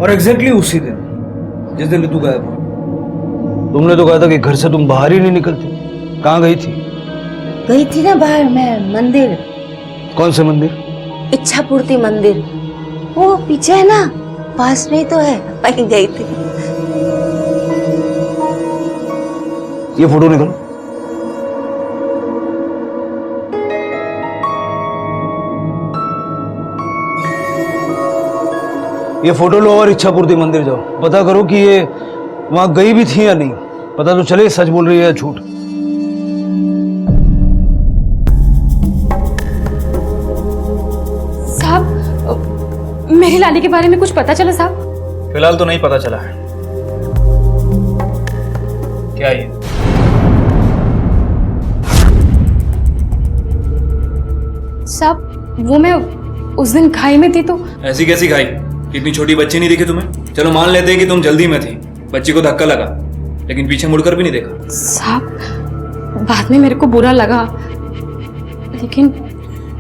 और एग्जैक्टली उसी दिन जिस दिन ऋतु गायब हुई। तुमने तो कहा था कि घर से तुम बाहर ही नहीं निकलती। कहाँ गई थी? गई थी ना बाहर, मैं मंदिर। कौन से मंदिर? इच्छा पूर्ति मंदिर, वो पीछे है ना, पास में ही तो है, वहीं गई थी। ये फोटो निकालो। ये फोटो लो और इच्छा पूर्ति मंदिर जाओ, पता करो कि ये वहां गई भी थी या नहीं। पता तो चले सच बोल रही है या झूठ। साहब, मेरी लाली के बारे में कुछ पता चला साहब? फिलहाल तो नहीं पता चला है। क्या ये? साहब, वो मैं उस दिन खाई में थी तो। ऐसी कैसी खाई? इतनी छोटी बच्ची नहीं दिखी तुम्हें? चलो मान लेते हैं कि तुम जल्दी में थी, बच्ची को धक्का लगा, लेकिन पीछे मुड़कर भी नहीं देखा। साहब, बाद में मेरे को बुरा लगा, लेकिन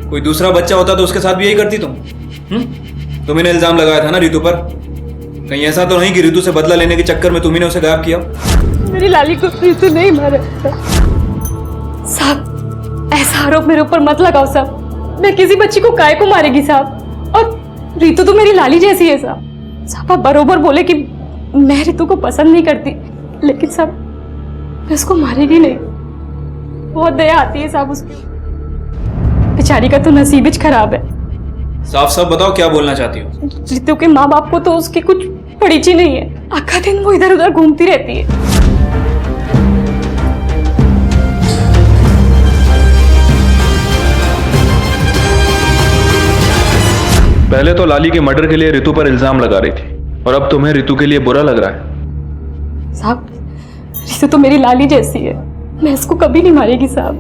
कोई दूसरा बच्चा होता तो उसके साथ भी यही करती तुम? तुम्ही ने इल्जाम लगाया था ना ऋतु पर। कहीं ऐसा तो नहीं कि ऋतु से बदला लेने के चक्कर में तुम्ही ने उसे गायब किया? मेरी लाली को ऋतु नहीं मारा साहब। ऐसा आरोप मेरे ऊपर मत लगाओ साहब। मैं किसी बच्ची को काय को मारेगी साहब? और ऋतु तो मेरी लाली जैसी है साहब। साहब, आप बरोबर बोले कि मैं ऋतु को पसंद नहीं करती, लेकिन साहब मैं उसको मारेगी नहीं। बहुत दया आती है साहब उसकी। बेचारी का तो नसीब ही खराब है। साफ साफ बताओ क्या बोलना चाहती हो? ऋतु के माँ बाप को तो उसकी कुछ परिचय नहीं है। आखा दिन वो इधर उधर घूमती रहती है। पहले तो लाली के मर्डर के लिए ऋतु पर इल्जाम लगा रही थी, और अब तुम्हें ऋतु के लिए बुरा लग रहा है। साहब, ऋतु तो मेरी लाली जैसी है। मैं इसको कभी नहीं मारेगी साहब।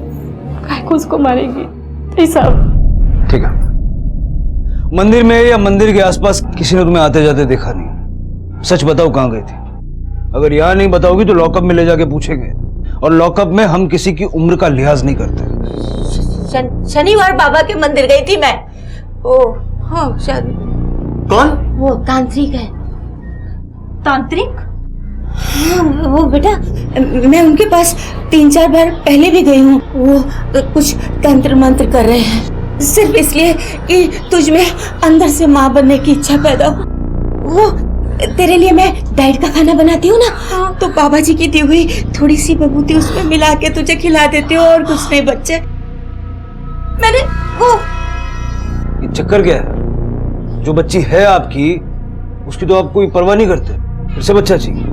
काय को उसको मारेगी? नहीं साहब। ठीक है, मंदिर में या मंदिर के आसपास किसी ने तुम्हें आते जाते देखा नहीं। सच बताओ कहाँ गई थी? अगर यहाँ नहीं बताओगी तो लॉकअप में ले जाके पूछेंगे, और लॉकअप में हम किसी की उम्र का लिहाज नहीं करते। शनिवार बाबा के मंदिर गई थी मैं। ओ हाँ, शायद। कौन? वो तांत्रिक है। तांत्रिक? हाँ, वो बेटा, मैं उनके पास 3-4 बार पहले भी गई हूँ। वो कुछ तंत्र मंत्र कर रहे हैं, सिर्फ इसलिए कि तुझ में अंदर से माँ बनने की इच्छा पैदा हो। वो तेरे लिए मैं डाइट का खाना बनाती हूँ ना, तो बाबा जी की दी हुई थोड़ी सी विभूति उसमें मिला के तुझे खिला देती हूँ, और कुछ नहीं बच्चे। मैंने वो ये चक्कर क्या है? जो बच्ची है आपकी, उसकी तो आप कोई परवाह नहीं करते, फिर से बच्चा चाहिए।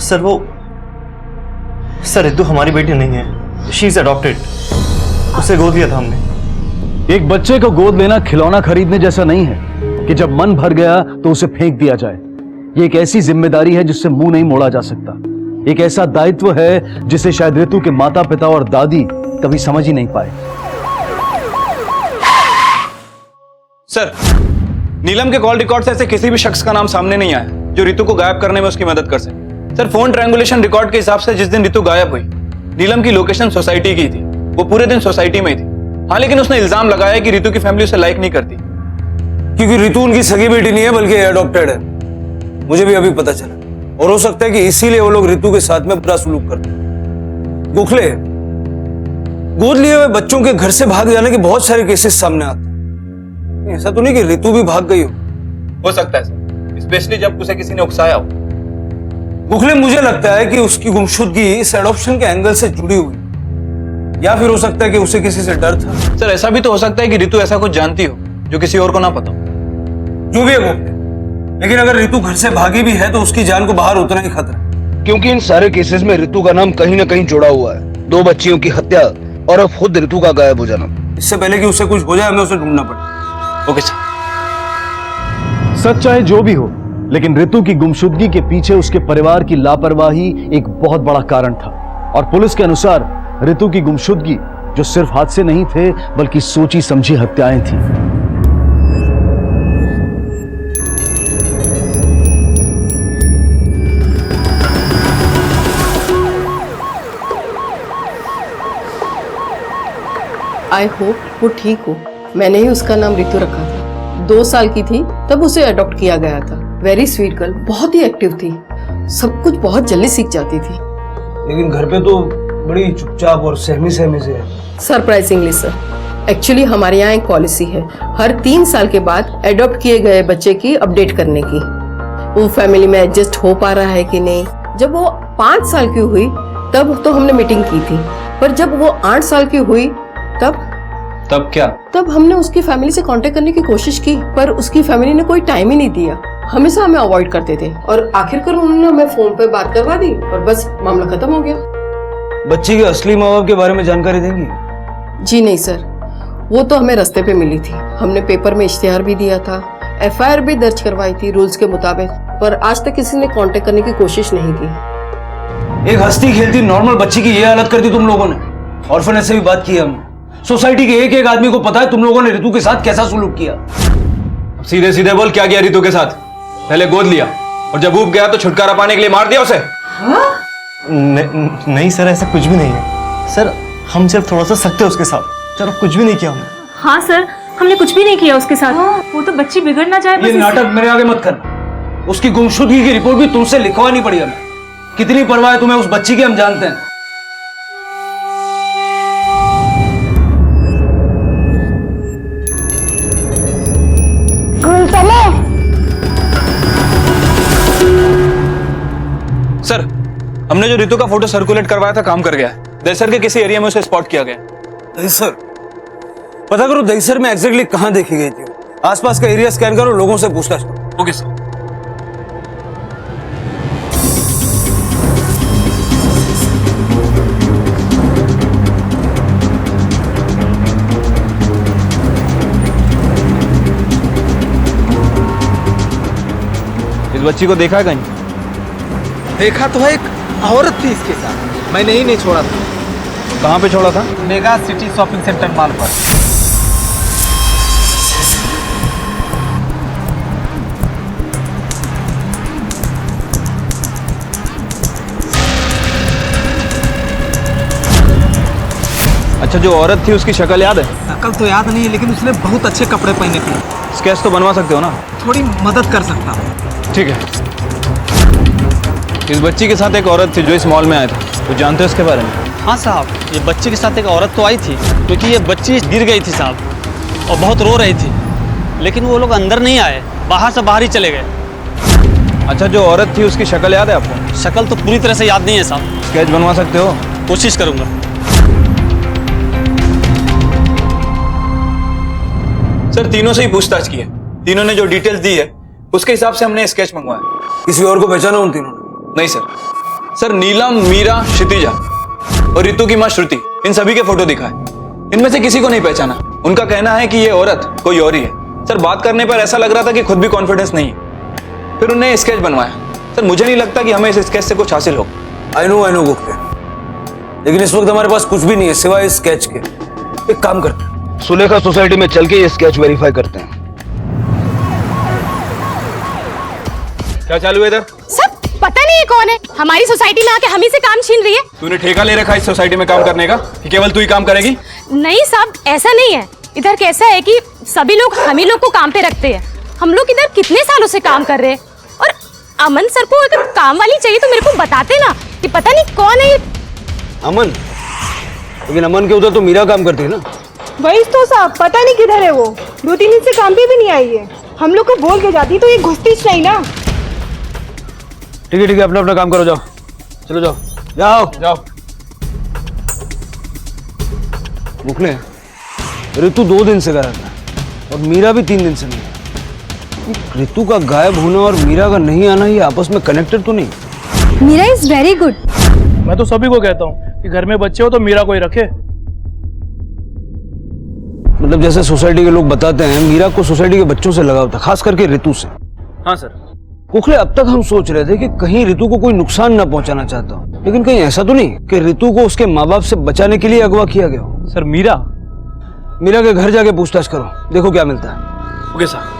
सर ऋतु हमारी बेटी नहीं है। She is adopted. उसे गोद लिया था हमने। एक बच्चे को गोद लेना खिलौना खरीदने जैसा नहीं है कि जब मन भर गया तो उसे फेंक दिया जाए। ये एक ऐसी जिम्मेदारी है जिससे मुंह नहीं मोड़ा जा सकता। एक ऐसा दायित्व है जिसे शायद ऋतु के माता पिता और दादी कभी समझ ही नहीं पाए। सर, नीलम के कॉल रिकॉर्ड से ऐसे किसी भी शख्स का नाम सामने नहीं आया जो ऋतु को गायब करने में उसकी मदद कर सके। सर, फोन ट्रायंगुलेशन रिकॉर्ड के हिसाब से जिस दिन ऋतु गायब हुई, नीलम की लोकेशन सोसाइटी की थी। वो पूरे दिन सोसाइटी में ही थी। हाँ, लेकिन उसने इल्जाम लगाया कि ऋतु की फैमिली उसे लाइक नहीं करती, क्योंकि ऋतु उनकी सगी बेटी नहीं है बल्कि अडॉप्टेड है। मुझे भी अभी पता चला, और हो सकता है कि इसीलिए वो लोग ऋतु के साथ में बुरा सलूक करते हैं। गोखले, गोद लिए हुए बच्चों के घर से भाग जाने के बहुत सारे केसेस सामने आते हैं। ऐसा तो नहीं कि ऋतु भी भाग गई हो सकता है सर, स्पेशली जब उसे किसी ने उकसाया हो। गोखले, मुझे लगता है कि उसकी गुमशुदगी इस एडॉप्शन के एंगल से जुड़ी हुई, या फिर हो सकता है कि उसे किसी से डर था। सर, ऐसा भी तो हो सकता है कि ऋतु ऐसा कुछ जानती हो जो किसी और को ना पता हो। जो भी है गोखले, लेकिन अगर ऋतु घर से भागी भी है तो उसकी जान को बाहर उतना ही खतरा है, क्योंकि इन सारे केसेस में ऋतु का नाम कहीं ना कहीं जुड़ा हुआ है। 2 बच्चियों की हत्या और अब खुद ऋतु का गायब हो जाना। इससे पहले कि उसे कुछ हो जाए, हमें उसे ढूंढना पड़े। Okay sir. सच चाहे जो भी हो, लेकिन ऋतु की गुमशुदगी के पीछे उसके परिवार की लापरवाही एक बहुत बड़ा कारण था। और पुलिस के अनुसार ऋतु की गुमशुदगी जो सिर्फ हादसे नहीं थे बल्कि सोची समझी हत्याएं थी। आई होप वो ठीक हो। मैंने ही उसका नाम ऋतु रखा था। 2 साल की थी तब उसे अडॉप्ट किया गया था। वेरी स्वीट गर्ल, बहुत ही एक्टिव थी, सब कुछ बहुत जल्दी सीख जाती थी। लेकिन घर पे तो बड़ी चुपचाप और सहमी सहमी से है। सरप्राइजिंगली सर, एक्चुअली हमारे यहाँ एक पॉलिसी है हर 3 साल के बाद अडॉप्ट किए गए बच्चे की अपडेट करने की, वो फैमिली में एडजस्ट हो पा रहा है कि नहीं। जब वो 5 साल की हुई तब तो हमने मीटिंग की थी, पर जब वो 8 साल की हुई तब क्या? तब हमने उसकी फैमिली से कांटेक्ट करने की कोशिश की, पर उसकी फैमिली ने कोई टाइम ही नहीं दिया, हमेशा हमें अवॉइड करते थे और आखिरकार उन्होंने हमें फोन पे बात करवा दी और बस मामला खत्म हो गया। बच्ची के असली माँ बाप के बारे में जानकारी देंगी? जी नहीं सर, वो तो हमें रास्ते पे मिली थी, हमने पेपर में इश्तिहार भी दिया था, FIR भी दर्ज करवाई थी रूल्स के मुताबिक, पर आज तक किसी ने कांटेक्ट करने की कोशिश नहीं की। एक हंसती खेलती नॉर्मल बच्ची की ये हालत कर दी तुम लोगों ने। ऑर्फनेज से भी बात की हमने, सोसाइटी के एक एक आदमी को पता है तुम लोगों ने रितु के साथ कैसा सुलूक किया। सीधे सीधे बोल, क्या किया रितु के साथ? पहले गोद लिया और जब ऊब गया तो छुटकारा पाने के लिए मार दिया उसे। नहीं सर, ऐसा कुछ भी नहीं है सर, हम सिर्फ थोड़ा सा सख्त है उसके साथ सर, कुछ भी नहीं किया हमने। हाँ सर, हमने कुछ भी नहीं किया उसके साथ। वो तो बच्ची बिगड़ ना जाए, ये नाटक मेरे आगे मत करना। उसकी गुमशुदगी की रिपोर्ट भी तुमसे लिखवानी पड़ी हमें। कितनी परवाह है तुम्हें उस बच्ची की हम जानते हैं। सर, हमने जो रितु का फोटो सर्कुलेट करवाया था काम कर गया है। दहसर के किसी एरिया में उसे स्पॉट किया गया। दहीसर? पता करो दहीसर में एग्जैक्टली कहां देखी गई थी। आसपास का एरिया स्कैन करो, लोगों से पूछताछ करो। Okay sir. इस बच्ची को देखा है कहीं? देखा तो है, एक औरत थी इसके साथ, मैंने ही नहीं छोड़ा था। कहाँ पे छोड़ा था? Mega city shopping centre mall पर। अच्छा, जो औरत थी उसकी शक्ल याद है? शक्ल तो याद नहीं है, लेकिन उसने बहुत अच्छे कपड़े पहने थे। स्केच तो बनवा सकते हो ना? थोड़ी मदद कर सकता हूँ। ठीक है। इस बच्ची के साथ एक औरत थी जो इस मॉल में आया था, तो जानते हो इसके बारे में? हाँ साहब, ये बच्ची के साथ एक औरत तो आई थी, क्योंकि ये बच्ची गिर गई थी साहब और बहुत रो रही थी, लेकिन वो लोग अंदर नहीं आए, बाहर से बाहर ही चले गए। अच्छा, जो औरत थी उसकी शक्ल याद है आपको? शक्ल तो पूरी तरह से याद नहीं है साहब। स्केच बनवा सकते हो? कोशिश करूंगा। सर, तीनों से ही पूछताछ की है, तीनों ने जो डिटेल्स दी है उसके हिसाब से हमने स्केच मंगवाया। किसी और को पहचाना उन तीनों ने? नहीं सर। सर, नीलम, मीरा, क्षितिजा और रितु की मां श्रुति, इन सभी के फोटो दिखाए। इनमें से किसी को नहीं पहचाना। उनका कहना है कि ये औरत कोई और ही है। सर, बात करने पर ऐसा लग रहा था कि खुद भी कॉन्फिडेंस नहीं है। फिर उन्हें स्केच बनवाया। सर, मुझे नहीं लगता कि हमें इस स्केच से कुछ हासिल हो। आई नो गुप्ते, लेकिन इस वक्त हमारे पास कुछ भी नहीं है सिवाय इस स्केच के। एक काम करते हैं, सुलेखा सोसाइटी में चल के ये स्केच वेरीफाई करते हैं। क्या चालू है इधर? सब पता नहीं है कौन है, हमारी सोसाइटी में आके हम ही से काम छीन रही है। तूने ठेका ले रखा है इस सोसाइटी में काम करने का कि केवल तू ही काम करेगी? नहीं साहब, ऐसा नहीं है। इधर कैसा है कि सभी लोग हम ही लोग को काम पे रखते हैं। हम लोग इधर कितने सालों से काम कर रहे हैं, और अमन सर को अगर काम वाली चाहिए तो मेरे को बताते ना, कि पता नहीं कौन है। अमन? लेकिन अमन के उधर तो मीरा काम करती है ना? वही तो साहब, पता नहीं किधर है वो, 2-3 दिन से काम पे भी नहीं आई है। हम लोग को बोल के जाती तो ये घुसती नहीं ना। ठीक है, अपना अपना काम करो, जाओ, चलो जाओ। मुखले, रितु 2 दिन से गायब है और मीरा भी 3 दिन से नहीं है। रितु का गायब होना और मीरा का नहीं आना ये आपस में कनेक्टेड तो नहीं? Meera is very good. मैं तो सभी को कहता हूँ कि घर में बच्चे हो तो मीरा को ही रखे। मतलब जैसे सोसाइटी के लोग बताते हैं, मीरा को सोसाइटी के बच्चों से लगाव था, खास करके रितु से। हाँ सर। गोखले, अब तक हम सोच रहे थे कि कहीं रितु को कोई नुकसान न पहुंचाना चाहता हो, लेकिन कहीं ऐसा तो नहीं कि रितु को उसके माँ बाप से बचाने के लिए अगवा किया गया हो? सर, मीरा के घर जाके पूछताछ करो, देखो क्या मिलता है। Okay sir.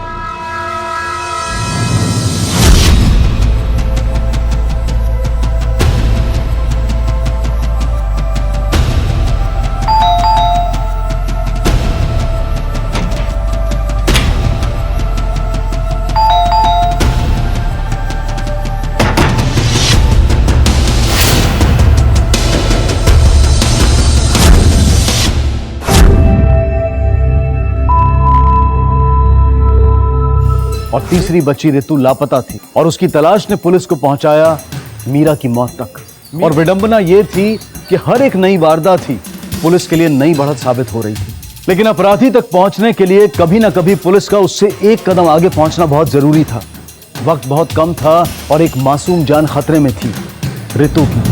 तीसरी बच्ची रितु लापता थी और उसकी तलाश ने पुलिस को पहुंचाया मीरा की मौत तक। और विडंबना यह थी कि हर एक नई वारदात ही पुलिस के लिए नई बढ़त साबित हो रही थी। लेकिन अपराधी तक पहुंचने के लिए कभी ना कभी पुलिस का उससे एक कदम आगे पहुंचना बहुत जरूरी था। वक्त बहुत कम था और एक मासूम जान खतरे में थी, रितु की।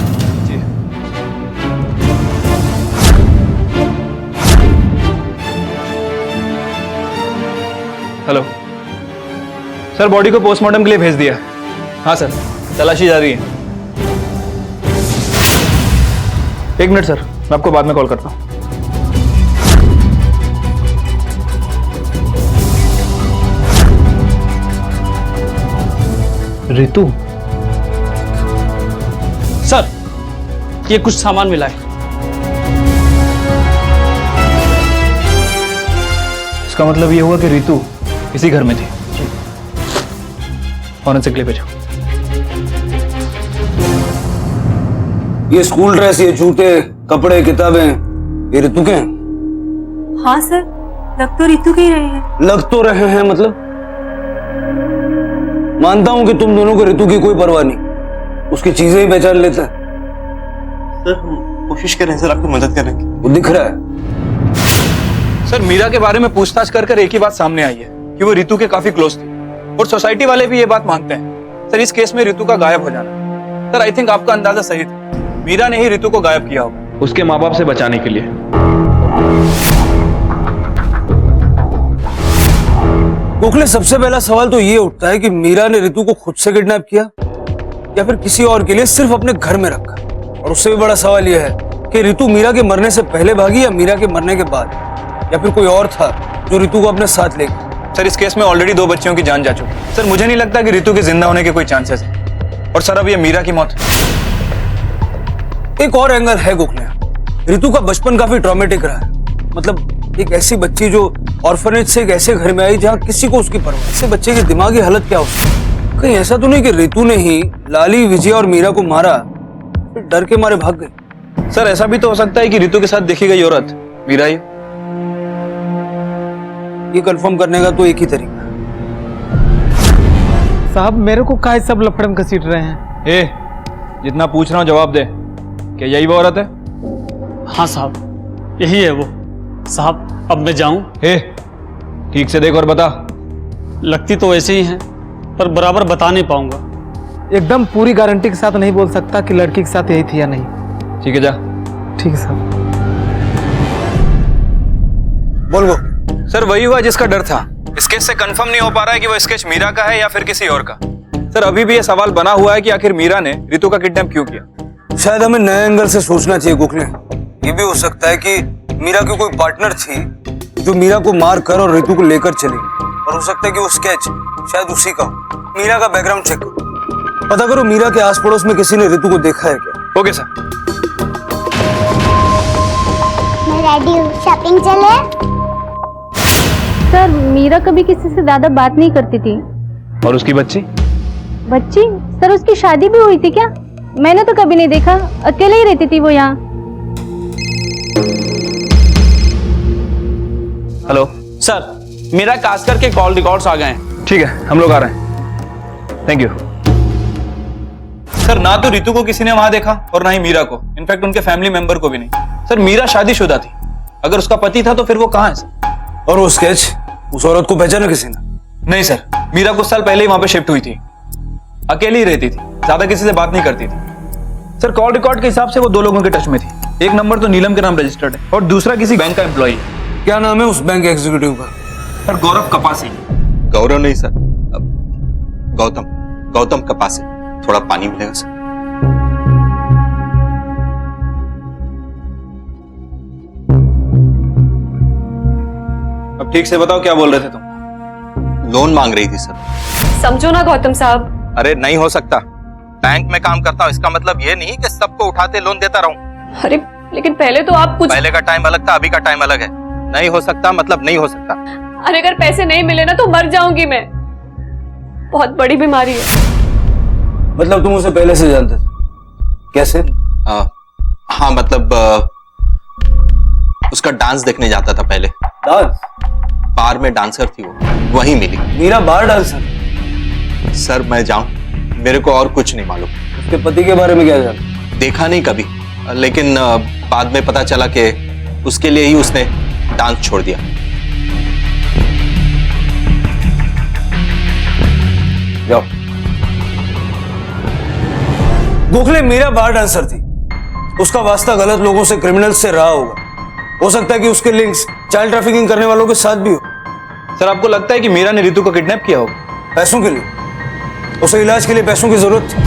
हेलो सर, बॉडी को पोस्टमार्टम के लिए भेज दिया। हाँ सर, तलाशी जारी है। एक मिनट सर, मैं आपको बाद में कॉल करता हूँ। रितु सर, ये कुछ सामान मिला है। इसका मतलब ये हुआ कि रितु इसी घर में थी। फॉरेंसिक के लिए भेजो। ये स्कूल ड्रेस, ये जूते, कपड़े, किताबें, ये रितु के हैं? हाँ सर, लग तो रितु के ही रहे हैं। लग तो रहे हैं मतलब? मानता हूं कि तुम दोनों को रितु की कोई परवाह नहीं, उसकी चीजें ही पहचान लेता है। सर हम कोशिश कर रहे हैं सर आपकी मदद करने की। वो दिख रहा है। सर, मीरा के बारे में पूछताछ कर एक ही बात सामने आई है कि वो रितु के काफी क्लोज थी और सोसाइटी वाले भी ये बात मानते हैं। सर, इस केस में रितु का गायब हो जाना, सर आई थिंक आपका अंदाजा सही था। मीरा ने ही रितु को गायब किया होगा उसके माँ बाप से बचाने के लिए। गोखले, सबसे पहला सवाल तो ये उठता है कि मीरा ने रितु को खुद से किडनैप किया या फिर किसी और के लिए सिर्फ अपने घर में रखा। और उससे भी बड़ा सवाल यह है कि रितु मीरा के मरने से पहले भागी या मीरा के मरने के बाद, या फिर कोई और था जो रितु को अपने साथ ले गया। सर, इस केस में ऑलरेडी 2 बच्चियों की जान जा चुकी है। सर, मुझे नहीं लगता कि रितु के जिंदा होने के कोई चांसेस है। और सर, अब ये मीरा की मौत। एक और एंगल है गोखले, रितु का बचपन काफी ट्रॉमेटिक रहा है। मतलब एक ऐसी बच्ची जो ऑर्फनेज से एक ऐसे घर में आई जहां किसी को उसकी परवाह। ऐसे बच्चे की दिमागी हालत क्या होती? कहीं ऐसा तो नहीं कि रितु ने ही लाली, विजय और मीरा को मारा, फिर डर के मारे भाग गई? सर, ऐसा भी तो हो सकता है कि रितु के साथ देखी गई औरत मीरा ही। ये कंफर्म करने का तो एक ही तरीका है। साहब मेरे को काहे सब लफड़े में घसीट रहे हैं? ए, जितना पूछ रहा हूँ जवाब दे। क्या यही वो औरत है? हाँ साहब, यही है वो। साहब, अब मैं जाऊं? ए, ठीक से देख और बता। लगती तो ऐसे ही हैं, पर बराबर बता नहीं पाऊंगा। एकदम पूरी गारंटी के साथ नहीं बोल सकता कि लड़की के साथ यही थी या नहीं। ठीक है, जा। ठीक है साहब। बोल गो। सर, वही हुआ जिसका डर था। इस केस से कंफर्म नहीं हो पा रहा है कि वो स्केच मीरा का है या फिर किसी और का। सर, अभी भी ये सवाल बना हुआ है कि आखिर मीरा ने रितु का किडनैप क्यों किया। शायद हमें नए एंगल से सोचना चाहिए गोखले। ये भी हो सकता है कि मीरा की कोई पार्टनर थी जो मीरा को मार कर और रितु को लेकर चली, और हो सकता है कि वो स्केच शायद उसी का हो। मीरा का बैकग्राउंड चेक करो, पता करो मीरा के आस पड़ोस में किसी ने रितु को देखा है क्या। Okay sir. मैं रेडी हूँ, शॉपिंग चले? सर, मीरा कभी किसी से ज्यादा बात नहीं करती थी। और उसकी बच्ची? बच्ची? सर, उसकी शादी भी हुई थी क्या? मैंने तो कभी नहीं देखा, अकेले ही रहती थी वो यहाँ। हेलो सर, मेरा खास करके कॉल रिकॉर्ड्स आ गए हैं। ठीक है, हम लोग आ रहे हैं। Thank you. सर, ना तो रितु को किसी ने वहां देखा और ना ही मीरा को। इनफैक्ट उनके फैमिली मेंबर को भी नहीं। सर, मीरा शादीशुदा थी। अगर उसका पति था तो फिर वो कहाँ है सर? और वो स्केच, उस औरत को पहचाना किसी ने? नहीं सर, मीरा कुछ साल पहले ही वहां पे शिफ्ट हुई थी। अकेली ही रहती थी, ज्यादा किसी से बात नहीं करती थी। सर, कॉल रिकॉर्ड के हिसाब से वो 2 लोगों के टच में थी। एक नंबर तो नीलम के नाम रजिस्टर्ड है और दूसरा किसी बैंक का एम्प्लॉई है। क्या नाम है उस बैंक एग्जीक्यूटिव का? सर, गौरव कपासी। गौरव नहीं सर, गौतम कपासी। थोड़ा पानी मिलेगा सर? अब ठीक से बताओ, क्या बोल रहे थे तुम? लोन मांग रही थी सर। समझो ना गौतम साहब। अरे नहीं हो सकता, बैंक में काम करता हूँ, इसका मतलब ये नहीं कि सबको उठाते लोन देता रहूं। अरे लेकिन पहले तो आप कुछ। पहले का टाइम अलग था, अभी का टाइम अलग है। नहीं हो सकता मतलब नहीं हो सकता। अरे अगर पैसे नहीं मिले ना तो मर जाऊंगी मैं। बहुत बड़ी बीमारी है। मतलब तुम उसे पहले से जानते थे? कैसे? हाँ मतलब उसका डांस देखने जाता था पहले। डांस? बार में डांसर थी वो, वहीं मिली। Meera bar dancer? सर मैं जाऊं, मेरे को और कुछ नहीं मालूम। उसके पति के बारे में क्या जाना? देखा नहीं कभी, लेकिन बाद में पता चला कि उसके लिए ही उसने डांस छोड़ दिया। जाओ। गोखले मीरा बार डांसर थी, उसका वास्ता गलत लोगों से, क्रिमिनल्स से रहा होगा। हो सकता है कि उसके लिंक्स चाइल्ड ट्रैफिकिंग करने वालों के साथ भी हो। सर आपको लगता है कि मीरा ने रितु को किडनैप किया होगा? पैसों के लिए, उसे इलाज के लिए पैसों की जरूरत थी।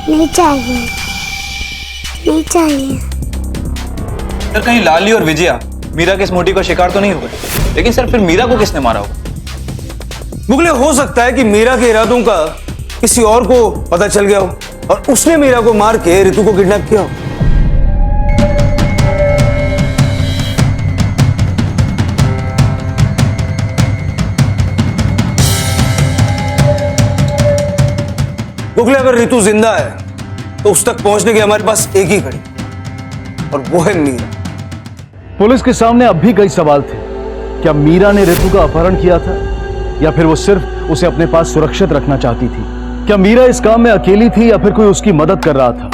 नहीं चाहिए, नहीं चाहिए। सर कहीं लाली और विजया मीरा के इस मोटी का शिकार तो नहीं हो गए? लेकिन सर फिर मीरा को किसने मारा होगा? मुगले हो सकता है कि मीरा के इरादों का किसी और को पता चल गया हो और उसने मीरा को मार के रितु को किडनैप किया हो। मुगले अगर रितु जिंदा है तो उस तक पहुंचने की हमारे पास एक ही घड़ी, और वो है मीरा। पुलिस के सामने अब भी कई सवाल थे। क्या मीरा ने रितु का अपहरण किया था, या फिर वो सिर्फ उसे अपने पास सुरक्षित रखना चाहती थी? क्या मीरा इस काम में अकेली थी या फिर कोई उसकी मदद कर रहा था?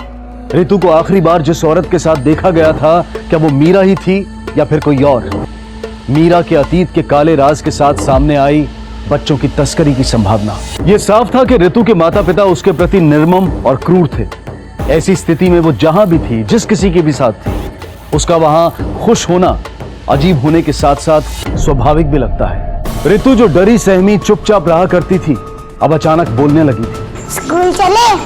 रितु को आखिरी बार जिस औरत के साथ देखा गया था, क्या वो मीरा ही थी या फिर कोई और? मीरा के अतीत के काले राज के साथ सामने आई बच्चों की तस्करी की संभावना। यह साफ था कि रितु के माता पिता उसके प्रति निर्मम और क्रूर थे। ऐसी स्थिति में वो जहां भी थी, जिस किसी के भी साथ थी, उसका वहां खुश होना अजीब होने के साथ साथ स्वाभाविक भी लगता है। रितु जो डरी सहमी चुपचाप रहा करती थी, अब अचानक बोलने लगी थी। स्कूल चले?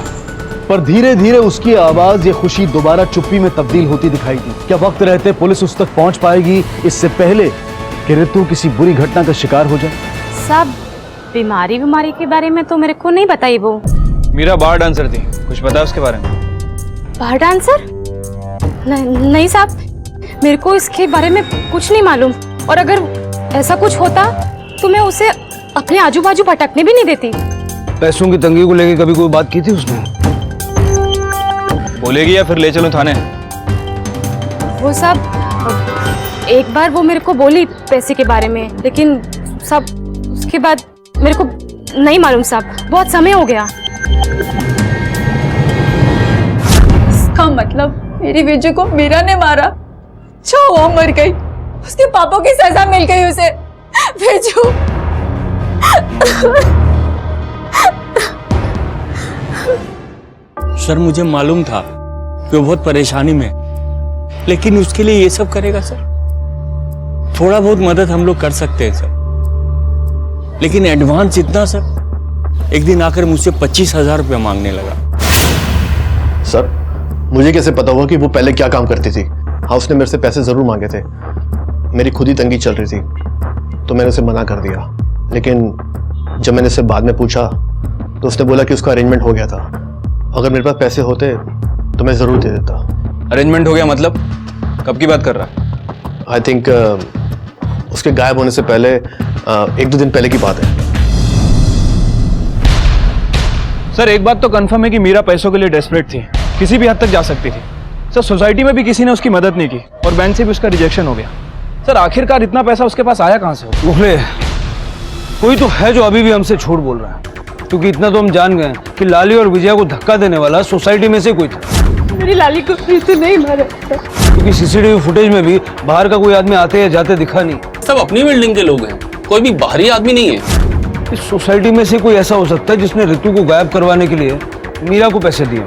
पर धीरे धीरे उसकी आवाज ये खुशी दोबारा चुप्पी में तब्दील होती दिखाई दी। क्या वक्त रहते पुलिस उस तक पहुंच पाएगी इससे पहले कि रितु किसी बुरी घटना का शिकार हो जाए? सब बीमारी के बारे में तो मेरे को नहीं बताई वो। मीरा बार डांसर थी, कुछ पता है उसके बारे में? बार डांसर? नहीं साहब, मेरे को इसके बारे में कुछ नहीं मालूम, और अगर ऐसा कुछ होता तो मैं उसे अपने आजू बाजू भटकने भी नहीं देती। पैसों की तंगी को लेकर कभी कोई बात की थी उसने? बोलेगी या फिर ले चलूं थाने? वो सब एक बार वो मेरे को बोली पैसे के बारे में, लेकिन सब उसके बाद मेरे को नहीं मालूम साहब, बहुत समय हो गया। इसका मतलब मेरी विजय को मीरा ने मारा? वो मर गई, उसके पापों की सजा मिल गई उसे। विजू सर मुझे मालूम था कि वो बहुत परेशानी में, लेकिन उसके लिए ये सब करेगा सर? थोड़ा बहुत मदद हम लोग कर सकते हैं सर, लेकिन एडवांस इतना सर? एक दिन आकर मुझसे 25,000 रुपया मांगने लगा। सर मुझे कैसे पता हुआ कि वो पहले क्या काम करती थी? हाँ उसने मेरे से पैसे जरूर मांगे थे, मेरी खुद ही तंगी चल रही थी तो मैंने उसे मना कर दिया। लेकिन जब मैंने उससे बाद में पूछा तो उसने बोला कि उसका अरेंजमेंट हो गया था। अगर मेरे पास पैसे होते तो मैं जरूर दे देता। अरेंजमेंट हो गया मतलब? कब की बात कर रहा है? आई थिंक उसके गायब होने से पहले 1-2 दिन पहले की बात है। सर एक बात तो कंफर्म है कि मीरा पैसों के लिए डेस्परेट थी, किसी भी हद तक जा सकती थी। सर सोसाइटी में भी किसी ने उसकी मदद नहीं की और बैंक से भी उसका रिजेक्शन हो गया। सर आखिरकार इतना पैसा उसके पास आया कहां से? मुगले, कोई तो है जो अभी भी हमसे झूठ बोल रहा है, क्योंकि इतना तो हम जान गए कि लाली और विजया को धक्का देने वाला सोसाइटी में से कोई था। मेरी लाली को फिर से नहीं मारा, क्योंकि सीसीटीवी फुटेज में भी बाहर का कोई आदमी आते या जाते दिखा नहीं। सब अपनी बिल्डिंग के लोग हैं, कोई भी बाहरी आदमी नहीं है। इस सोसाइटी में से कोई ऐसा हो सकता है जिसने रितु को गायब करवाने के लिए मीरा को पैसे दिए।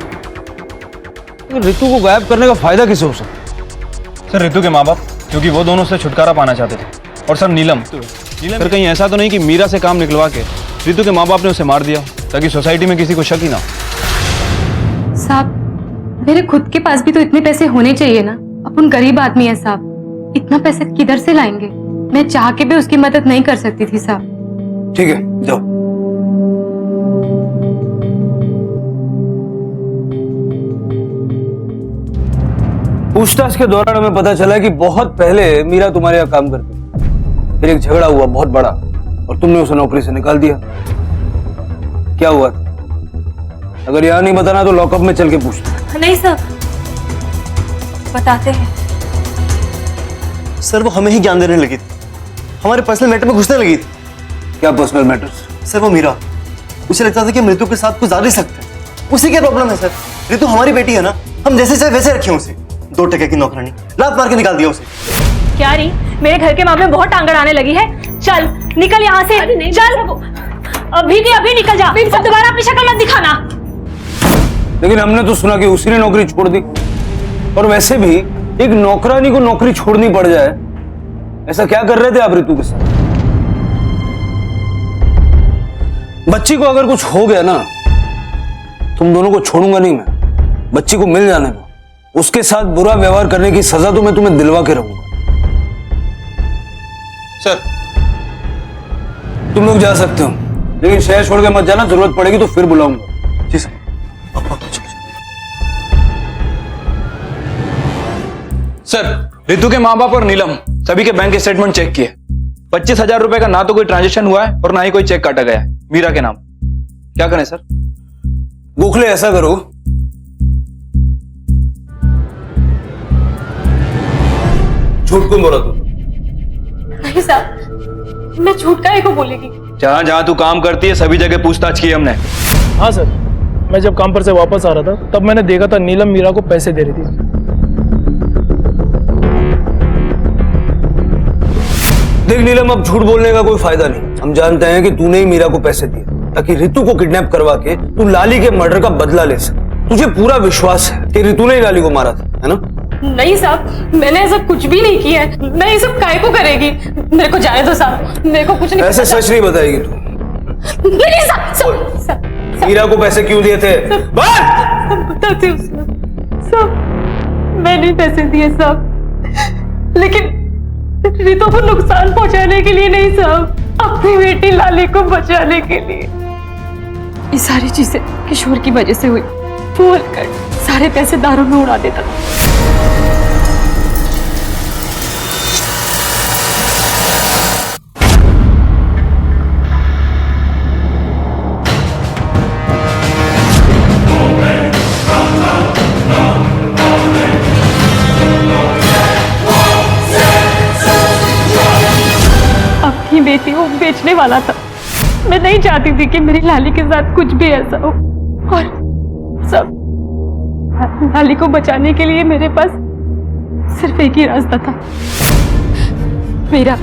रितु को गायब करने का फायदा किसे हो सकता है? सर रितु के माँ बाप, क्योंकि वो दोनों से छुटकारा पाना चाहते थे। और सर नीलम, सर कहीं ऐसा तो नहीं कि मीरा से काम निकलवा के रितु के माँ बाप ने उसे मार दिया ताकि सोसाइटी में किसी को शक ही ना हो? साहब मेरे खुद के पास भी तो इतने पैसे होने चाहिए ना, अपन गरीब आदमी है साहब, इतना पैसे किधर से लाएंगे? मैं चाह के भी उसकी मदद नहीं कर सकती थी साहब। ठीक है जाओ। पूछताछ के दौरान हमें पता चला कि बहुत पहले मीरा तुम्हारे यहाँ काम करती थी, फिर एक झगड़ा हुआ बहुत बड़ा और तुमने उसे नौकरी से निकाल दिया। क्या हुआ? अगर यहाँ नहीं बताना तो लॉकअप में चल के पूछना। नहीं सर, बताते हैं। सर वो हमें ही ज्ञान देने लगी थी, हमारे पर्सनल मैटर में घुसने लगी थी। क्या पर्सनल मैटर्स? सर वो मीरा, उसे लगता था कि हम ऋतु के साथ गुजार नहीं सकते। उसी क्या प्रॉब्लम है सर? ऋतु हमारी बेटी है ना, हम जैसे चाहे वैसे रखे उसे। 2 टके की नौकरानी लात मार के निकाल दिया उसे। क्या री, मेरे घर के मामले में बहुत टांग अड़ाने लगी है। चल निकल यहाँ से, चल अभी के अभी निकल जा, अब दोबारा अपनी शक्ल मत दिखाना। लेकिन हमने तो सुना कि उसी ने नौकरी छोड़ दी, और वैसे भी एक नौकरानी को नौकरी छोड़नी पड़ जाए, ऐसा क्या कर रहे थे आप ऋतु के साथ? बच्ची को अगर कुछ हो गया ना, तुम दोनों को छोड़ूंगा नहीं मैं। बच्ची को मिल जाने दो, उसके साथ बुरा व्यवहार करने की सजा तो मैं तुम्हें दिलवा के रहूंगा। सर तुम लोग जा सकते हो, लेकिन शहर छोड़ के मत जाना, जरूरत पड़ेगी तो फिर बुलाऊंगा। जी सर। सर, ऋतु के माँ बाप और नीलम सभी के बैंक स्टेटमेंट चेक किए। 25,000 रुपए का ना तो कोई ट्रांजेक्शन हुआ है और ना ही कोई चेक काटा गया है मीरा के नाम। क्या करें सर? गोखले ऐसा करो, झूठ क्यों बोला तू? नहीं साहब, मैं झूठ काहे को बोलेगी? जहां जहां तू काम करती है सभी जगह पूछताछ की हमने। हाँ सर, मैं जब काम पर से वापस आ रहा था तब मैंने देखा था नीलम मीरा को पैसे दे रही थी। देख नीलम, अब झूठ बोलने का कोई फायदा नहीं। हम जानते हैं कि तूने ही मीरा को पैसे दिए ताकि ऋतु को किडनैप करवा के तू लाली के मर्डर का बदला ले सके। तुझे पूरा विश्वास है कि ऋतु ने ही लाली को मारा था, है ना? नहीं साहब, मैंने ऐसा कुछ भी नहीं किया है। मैं ये सब काहे को करेगी? मेरे को जाने दो साहब, मेरे को कुछ नहीं ऐसे पता। सच नहीं बताएगी तू। नहीं साहब, मीरा को पैसे क्यों दिए थे? बताती हूँ सब, मैंने पैसे दिए साहब, लेकिन ऋतु को नुकसान पहुंचाने के लिए नहीं साहब, अपनी बेटी लाली को बचाने के लिए। ये सारी चीजें किशोर की वजह से हुई। बोल कर सारे पैसे दारू में उड़ा देता था। अपनी बेटी को बेचने वाला था। मैं नहीं चाहती थी कि मेरी लाली के साथ कुछ भी ऐसा हो, और सब लाली को बचाने के लिए मेरे पास सिर्फ एक ही रास्ता था। मीरा,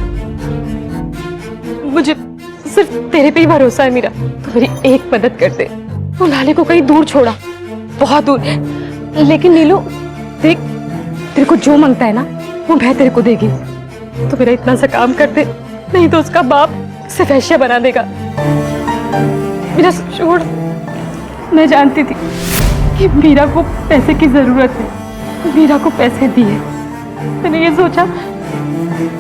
मुझे सिर्फ तेरे पे ही भरोसा है मीरा, तो मेरी एक मदद कर दे। तो लाली को कहीं दूर छोड़ा, बहुत दूर। लेकिन नीलू देख, तेरे को जो मांगता है ना वो मैं तेरे को देगी। तो मेरा इतना सा काम कर दे, नहीं तो उसका बाप उसे वैश्य बना देगा। मेरा छोड़, मैं जानती थी कि मीरा को पैसे की जरूरत है, मीरा को पैसे दिए। मैंने ये सोचा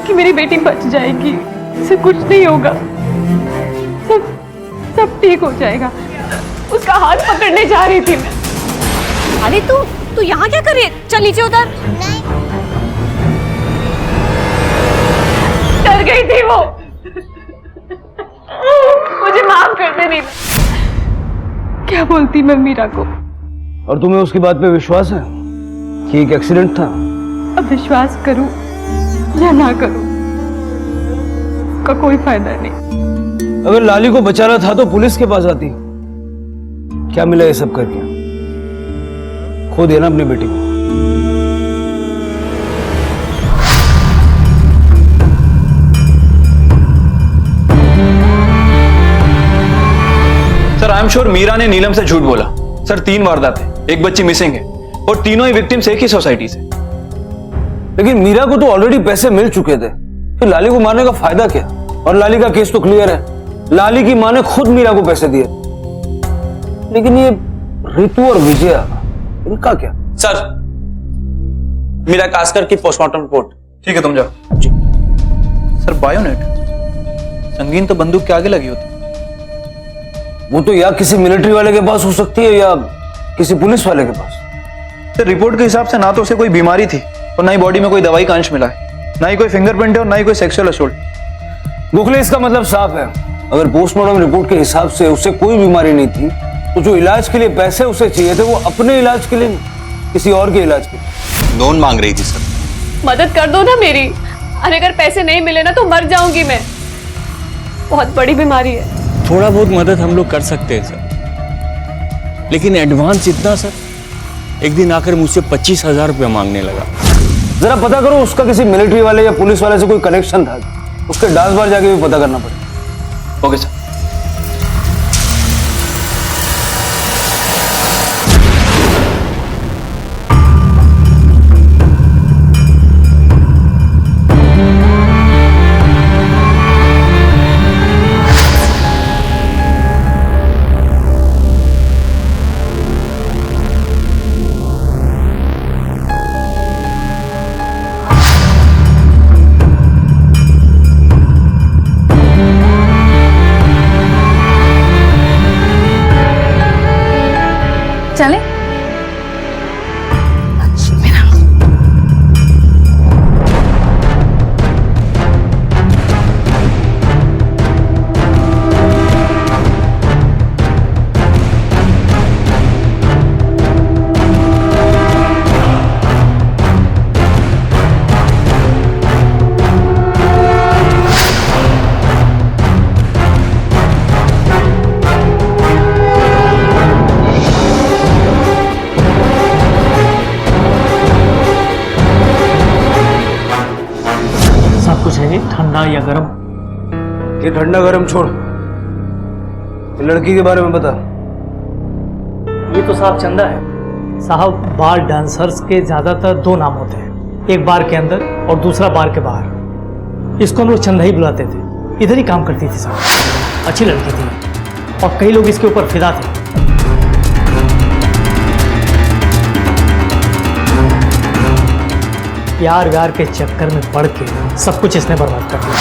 कि मेरी बेटी बच जाएगी, उसे कुछ नहीं होगा, सब ठीक हो जाएगा। उसका हाथ पकड़ने जा रही थी मैं। अरे तू यहाँ क्या कर रही है? चल नीचे उतर। डर गई थी वो। मुझे माफ कर दे नीलम। क्या बोलती मैं मीरा को? और तुम्हें उसकी बात पे विश्वास है कि एक एक्सीडेंट था? अब विश्वास करूं या ना करूं, उसका कोई फायदा नहीं। अगर लाली को बचाना था तो पुलिस के पास आती। क्या मिला ये सब करके? खो दिया ना अपनी बेटी को। Sir, I am sure Meera ने नीलम से झूठ बोला। सर, 3 वारदात है, एक बच्ची मिसिंग है और तीनों ही विक्टिम्स एक ही सोसाइटी से। लेकिन मीरा को तो ऑलरेडी पैसे मिल चुके थे, फिर लाली को मारने का फायदा क्या? और लाली का केस तो क्लियर है, लाली की मां ने खुद मीरा को पैसे दिए। लेकिन ये ऋतु और विजया, इनका क्या? सर, मीरा कास्कर की पोस्टमार्टम रिपोर्ट। ठीक है, तुम जाओ। जी सर, बायोनेट संगीन तो बंदूक के आगे लगी होती। वो तो या किसी मिलिट्री वाले के पास हो सकती है या किसी पुलिस वाले के पास। सर, रिपोर्ट के हिसाब से ना तो उसे कोई बीमारी थी और ना ही बॉडी में कोई दवाई का अंश मिला है, ना ही कोई फिंगरप्रिंट है और ना ही कोई सेक्सुअल असॉल्ट। गोखले, इसका मतलब साफ है, अगर पोस्टमार्टम रिपोर्ट के हिसाब से उसे कोई बीमारी नहीं थी तो जो इलाज के लिए पैसे उसे चाहिए थे वो अपने इलाज के लिए नहीं, किसी और के इलाज के लिए। लोन मांग रही थी सर। मदद कर दो ना मेरी। अरे अगर पैसे नहीं मिले ना तो मर जाऊंगी मैं। बहुत बड़ी बीमारी है। थोड़ा बहुत मदद हम लोग कर सकते हैं सर, लेकिन एडवांस इतना सर, एक दिन आकर मुझसे 25,000 रुपया मांगने लगा। जरा पता करो उसका किसी मिलिट्री वाले या पुलिस वाले से कोई कनेक्शन था, उसके डांस बार जाके भी पता करना पड़ेगा। Okay sir. चले? ठंडा या गर्म? ये ठंडा गर्म छोड़, ये लड़की के बारे में बता। ये तो साहब चंदा है साहब। बार डांसर्स के ज्यादातर दो नाम होते हैं, एक बार के अंदर और दूसरा बार के बाहर। इसको हम लोग चंदा ही बुलाते थे। इधर ही काम करती थी साहब, अच्छी लड़की थी और कई लोग इसके ऊपर फिदा थे। प्यार व्यार के चक्कर में पड़ के सब कुछ इसने बर्बाद कर दिया।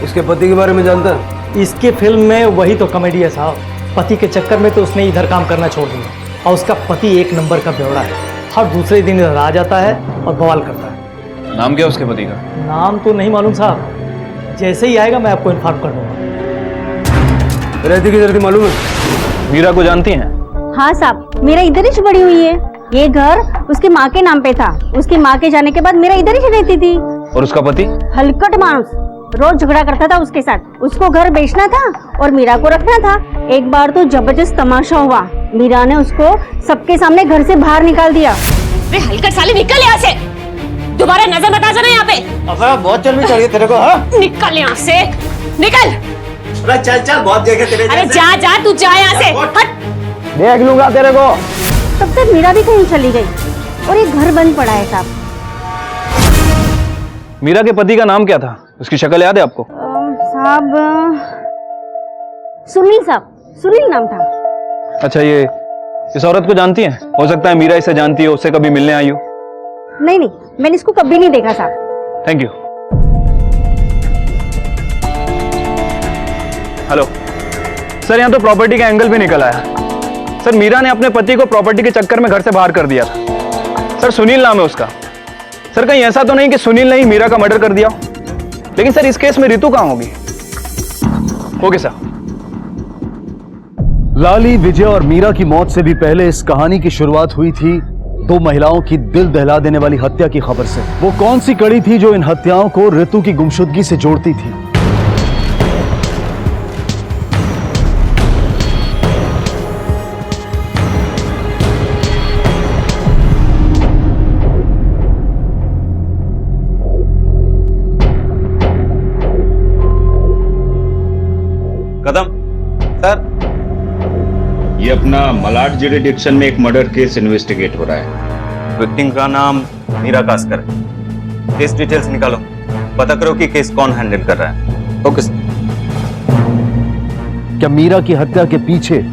इसके पति के बारे में जानता है? इसके फिल्म में वही तो कॉमेडी है साहब। पति के चक्कर में तो उसने इधर काम करना छोड़ दिया और उसका पति एक नंबर का बेवड़ा है। हर दूसरे दिन इधर आ जाता है और बवाल करता है। नाम क्या उसके पति का? नाम तो नहीं मालूम साहब, जैसे ही आएगा मैं आपको इन्फॉर्म कर दूंगा। रहती किधर थी मालूम है? मीरा को जानती हैं? हाँ साहब, मेरा इधर ही बड़ी हुई है। ये घर उसकी माँ के नाम पे था। उसकी माँ के जाने के बाद मेरा इधर ही रहती थी। और उसका पति? हलकट मानुस, रोज झगड़ा करता था उसके साथ। उसको घर बेचना था और मीरा को रखना था। एक बार तो जबरदस्त तमाशा हुआ, मीरा ने उसको सबके सामने घर से बाहर निकाल दिया। वे हलकट साले निकल यहाँ से, दोबारा नजर मत आ जाना यहाँ पे। अब बहुत चर्बी चढ़ी तेरे को। हाँ निकल यहाँ से, निकल। अरे चल चल, बहुत देखे तेरे। अरे जा जा, तू जा यहाँ से, हट। देख लूंगा तेरे को। तब तक मीरा भी कहीं चली गई और ये घर बंद पड़ा है साहब। मीरा के पति का नाम क्या था? उसकी शक्ल याद है आपको? साहब सुनील साहब, सुनील नाम था। अच्छा, ये इस औरत को जानती हैं? हो सकता है मीरा इसे जानती हो, उससे कभी मिलने आई हो। नहीं नहीं, मैंने इसको कभी नहीं देखा साहब। Thank you. हेलो सर, यहाँ तो प्रॉपर्टी का एंगल भी निकल आया। सर, मीरा ने अपने पति को प्रॉपर्टी के चक्कर में घर से बाहर कर दिया था। सर, सुनील नाम है उसका। सर, कहीं ऐसा तो नहीं कि सुनील ने ही मीरा का मर्डर कर दिया? लेकिन सर, इस केस में रितु कहाँ होगी? Okay sir. लाली, विजय और मीरा की मौत से भी पहले इस कहानी की शुरुआत हुई थी दो महिलाओं की दिल दहला देने वाली हत्या की खबर से। वो कौन सी कड़ी थी जो इन हत्याओं को रितु की गुमशुदगी से जोड़ती थी? कदम सर, ये अपना मलाड जुरिडिक्शन में एक मर्डर केस इन्वेस्टिगेट हो रहा है। विक्टिम का नाम मीरा कास्कर है। केस डिटेल्स निकालो, पता करो कि केस कौन हैंडल कर रहा है। Okay sir. क्या मीरा की हत्या के पीछे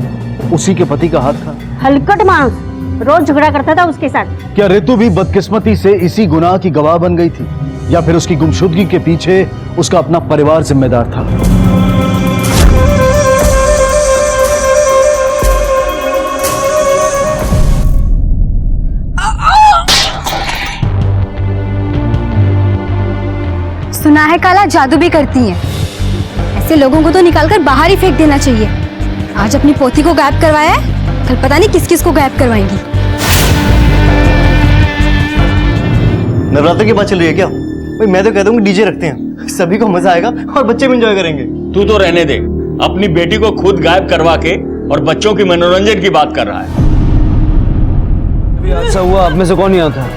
उसी के पति का हाथ था? हलकट मानुस, रोज झगड़ा करता था उसके साथ। क्या रितु भी बदकिस्मती से इसी गुनाह की गवाह बन गई थी, या फिर उसकी गुमशुदगी के पीछे उसका अपना परिवार जिम्मेदार था? सुना है काला जादू भी करती हैं। ऐसे लोगों को तो निकालकर बाहर ही फेंक देना चाहिए। आज अपनी पोती को गायब करवाया है, कल पता नहीं किस किस को गायब करवाएंगी। नवरात्र की बात चल रही है क्या? भाई मैं तो कहता हूँ डीजे रखते हैं, सभी को मजा आएगा और बच्चे भी एंजॉय करेंगे। तू तो रहने दे, अपनी बेटी को खुद गायब करवा के और बच्चों की मनोरंजन की बात कर रहा है। अभी हादसा हुआ, आप में से कौन यहाँ था?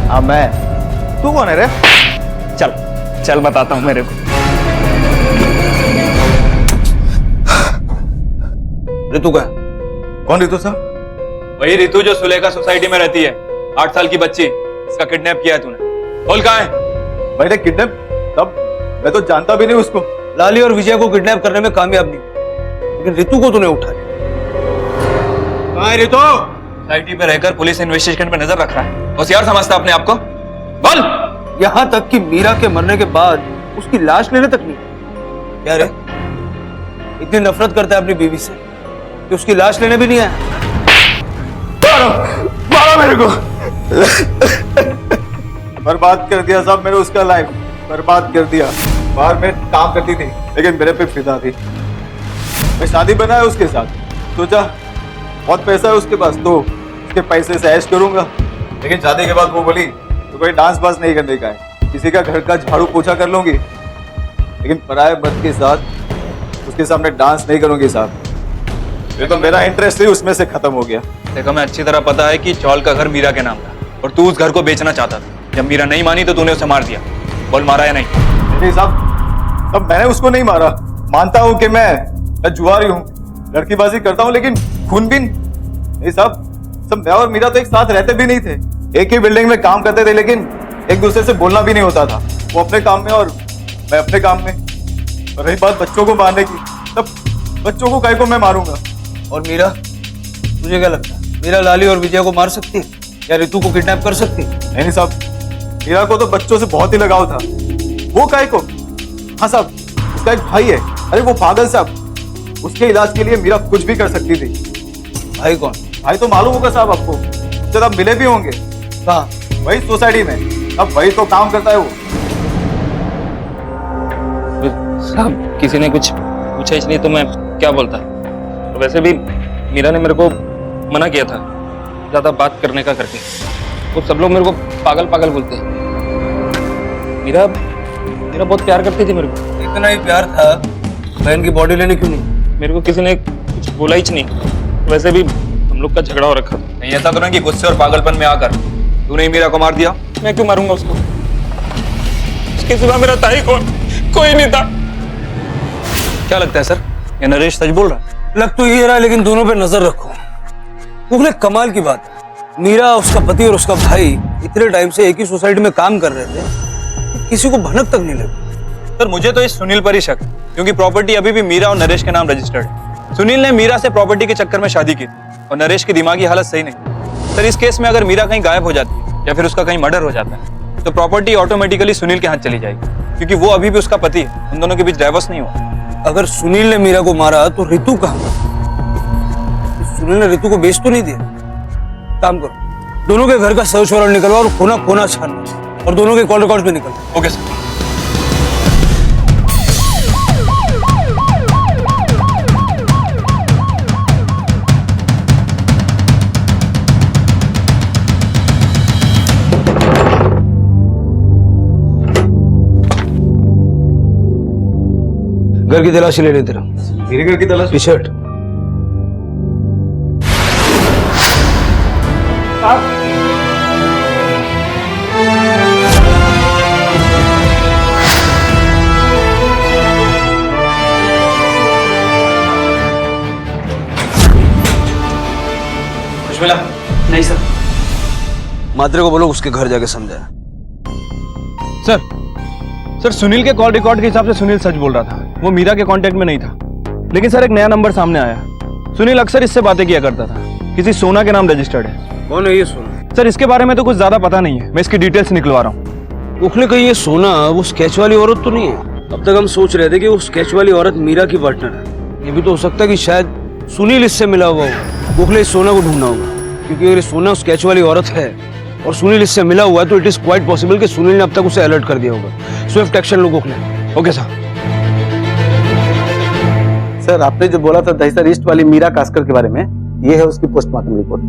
हाँ मैं। तू कौन है रे? चल चल बताता हूँ मेरे को। रितु का? कौन रितु साहब? वही रितु जो सुलेखा सोसाइटी में रहती है, 8 साल की बच्ची, इसका किडनैप किया है तूने। बोल कहाँ है? मैंने किडनैप? तब मैं तो जानता भी नहीं उसको। लाली और विजय को किडनैप करने में कामयाब नहीं, लेकिन रितु को तूने उठा लिया। कहाँ है रितु? सोसाइटी पे रहकर पुलिस इन्वेस्टिगेशन पे नजर रख रहा है, होशियार समझता अपने आप को। बोल। यहाँ तक कि मीरा के मरने के बाद उसकी लाश लेने तक नहीं। क्या रे, इतनी नफरत करता है अपनी बीवी से कि उसकी लाश लेने भी नहीं आया? मारो मेरे को। बर्बाद कर दिया साहब मैंने उसका लाइफ, बर्बाद कर दिया। बाहर में काम करती थी लेकिन मेरे पे फिदा थी। मैं शादी बनाया उसके साथ, सोचा बहुत पैसा है उसके पास तो उसके पैसे से ऐश करूंगा, लेकिन शादी के बाद वो बोली तो कोई डांस बांस नहीं करने का है, किसी का घर का झाड़ू पोछा कर लूंगी, लेकिन पराये मर्द के साथ उसके सामने डांस नहीं करूंगी साहब। ये तो मेरा इंटरेस्ट ही उसमें से खत्म हो गया। देखो मैं अच्छी तरह पता है कि चौल का घर मीरा के नाम था और तू उस घर को बेचना चाहता था। जब मीरा नहीं मानी तो तूने उसे मार दिया। बोल मारा या नहीं? नहीं साहब, तब मैंने उसको नहीं मारा। मानता हूँ कि मैं जुआरी हूँ, लड़कीबाजी करता हूँ, लेकिन खूनबीन नहीं साहब। सब मैं और मीरा तो एक साथ रहते भी नहीं थे, एक ही बिल्डिंग में काम करते थे, लेकिन एक दूसरे से बोलना भी नहीं होता था। वो अपने काम में और मैं अपने काम में। और रही बात बच्चों को मारने की, तब बच्चों को काहे को मैं मारूंगा? और मीरा, तुझे क्या लगता है मीरा लाली और विजय को मार सकती है या रितु को किडनैप कर सकती है? नहीं साहब, मीरा को तो बच्चों से बहुत ही लगाव था। वो काहे को? हाँ साहब, उसका एक भाई है। अरे वो पागल साहब, उसके इलाज के लिए मीरा कुछ भी कर सकती थी। भाई कौन? भाई तो मालूम होगा साहब आपको, उससे आप मिले भी होंगे। कहाँ? वही सोसाइटी में। अब वही तो काम करता है वो। साहब किसी ने कुछ पूछा इसलिए तो मैं क्या बोलता। तो वैसे भी मीरा ने मेरे को मना किया था ज्यादा बात करने का करके। वो सब लोग मेरे को पागल पागल बोलते हैं। मीरा बहुत प्यार करती थी मेरे को। इतना ही प्यार था, बहन की बॉडी लेने क्यों नहीं? मेरे को किसी ने कुछ बोला ही नहीं। वैसे भी हम लोग का झगड़ा हो रखा था। नहीं ऐसा तो नहीं कि गुस्से और पागलपन में आकर तूने मीरा को मार दिया? मैं क्यों मारूंगा उसको? उसके सिवा मेरा था ही कौन? कोई नहीं था। क्या लगता है सर, ये नरेश सच बोल रहा है? लग तो ये रहा है, लेकिन दोनों पे नजर रखो। मुझे कमाल की बात है, मीरा, उसका पति और उसका भाई इतने टाइम से एक ही सोसाइटी में काम कर रहे थे, किसी को भनक तक नहीं लगी। सर मुझे तो इस सुनील पर ही शक है, क्योंकि प्रॉपर्टी अभी भी मीरा और नरेश के नाम रजिस्टर्ड है। सुनील ने मीरा से प्रॉपर्टी के चक्कर में शादी की और नरेश की दिमागी हालत सही नहीं। सर इस केस में अगर मीरा कहीं गायब हो जाती है या फिर उसका कहीं मर्डर हो जाता है तो प्रॉपर्टी ऑटोमेटिकली सुनील के हाथ चली जाएगी, क्योंकि वो अभी भी उसका पति है। उन दोनों के बीच डाइवोर्स नहीं हुआ। अगर सुनील ने मीरा को मारा तो रितु कहाँ? सुनील ने रितु को बेच तो नहीं दिया। काम करो, दोनों के घर का सर्च वारंट निकलवा और खोना खोना छानना, और दोनों के कॉल रिकॉर्ड्स भी निकलवा। Okay sir. घर की तलाशी ले तेरा। मेरे घर की तलाशी? T shirt. खुशमिला? नहीं सर। मात्रे को बोलो उसके घर जाके समझाए। सर सुनील के कॉल रिकॉर्ड के हिसाब से सुनील सच बोल रहा था। वो मीरा के कांटेक्ट में नहीं था, लेकिन सर एक नया नंबर सामने आया। सुनील अक्सर इससे बातें किया करता था। किसी सोना के नाम रजिस्टर्ड है। कौन है ये सोना? सर इसके बारे में तो कुछ ज्यादा पता नहीं है, मैं इसकी डिटेल्स निकलवा रहा हूँ। उखले कहीं ये सोना वो स्केच वाली औरत तो नहीं है? अब तक हम सोच रहे थे कि वो स्केच वाली औरत मीरा की पार्टनर है। ये भी तो हो सकता है कि शायद सुनील इससे मिला हुआ हो। उखले इस सोना को ढूंढना होगा, क्योंकि अगर सोना स्केच वाली औरत है और सुनील इससे मिला हुआ है तो इट इज क्वाइट पॉसिबल कि सुनील ने अब तक उसे अलर्ट कर दिया होगा। स्विफ्ट एक्शन लो गोखले। Okay sir. सर आपने जो बोला था दहिसर ईस्ट वाली मीरा कास्कर के बारे में, ये है उसकी पोस्टमार्टम रिपोर्ट।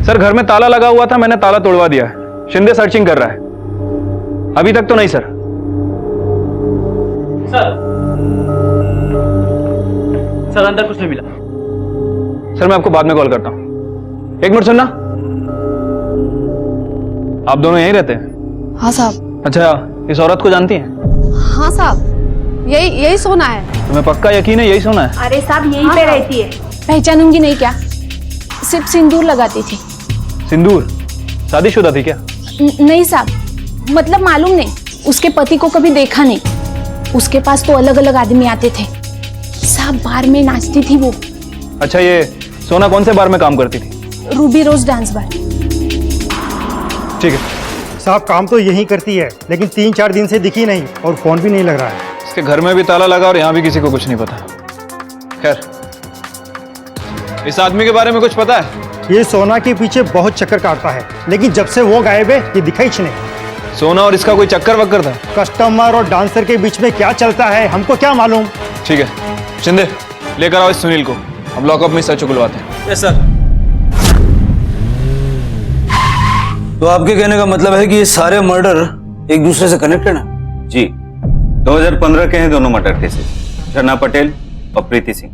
सर घर में ताला लगा हुआ था, मैंने ताला तोड़वा दिया है। शिंदे सर्चिंग कर रहा है। अभी तक तो नहीं सर। सर अंदर कुछ नहीं मिला। सर मैं आपको बाद में कॉल करता हूं। एक मिनट सुनना, आप दोनों यहीं रहते हैं? हाँ साहब। अच्छा, इस औरत को जानती हैं? हाँ साहब, यही सोना है। तुम्हें पक्का यकीन है यही सोना है? अरे साहब यहीं पे रहती है। पहचानूंगी नहीं क्या? सिर्फ सिंदूर लगाती थी। सिंदूर? शादीशुदा थी क्या? नहीं साहब, मतलब मालूम नहीं, उसके पति को कभी देखा नहीं। उसके पास तो अलग अलग आदमी आते थे साहब, बार में नाचती थी वो। अच्छा, ये सोना कौन से बार में काम करती थी? रूबी रोज डांस बार। ठीक है साहब, काम तो यही करती है, लेकिन 3-4 दिन से दिखी नहीं और फोन भी नहीं लग रहा है। इसके घर में भी ताला लगा और यहाँ भी किसी को कुछ नहीं पता। खैर, इस आदमी के बारे में कुछ पता है? ये सोना के पीछे बहुत चक्कर काटता है, लेकिन जब से वो गायब है ये दिखा ही नहीं। सोना और इसका कोई चक्कर वक्कर था? कस्टमर और डांसर के बीच में क्या चलता है हमको क्या मालूम। ठीक है शिंदे, लेकर आओ इस सुनील को, हम लॉकअप में सच उगलवाते हैं। Yes sir. तो आपके कहने का मतलब है कि ये सारे मर्डर एक दूसरे से कनेक्टेड हैं? जी, 2015 के हैं दोनों मर्डर केसेस, झरना पटेल और प्रीति सिंह।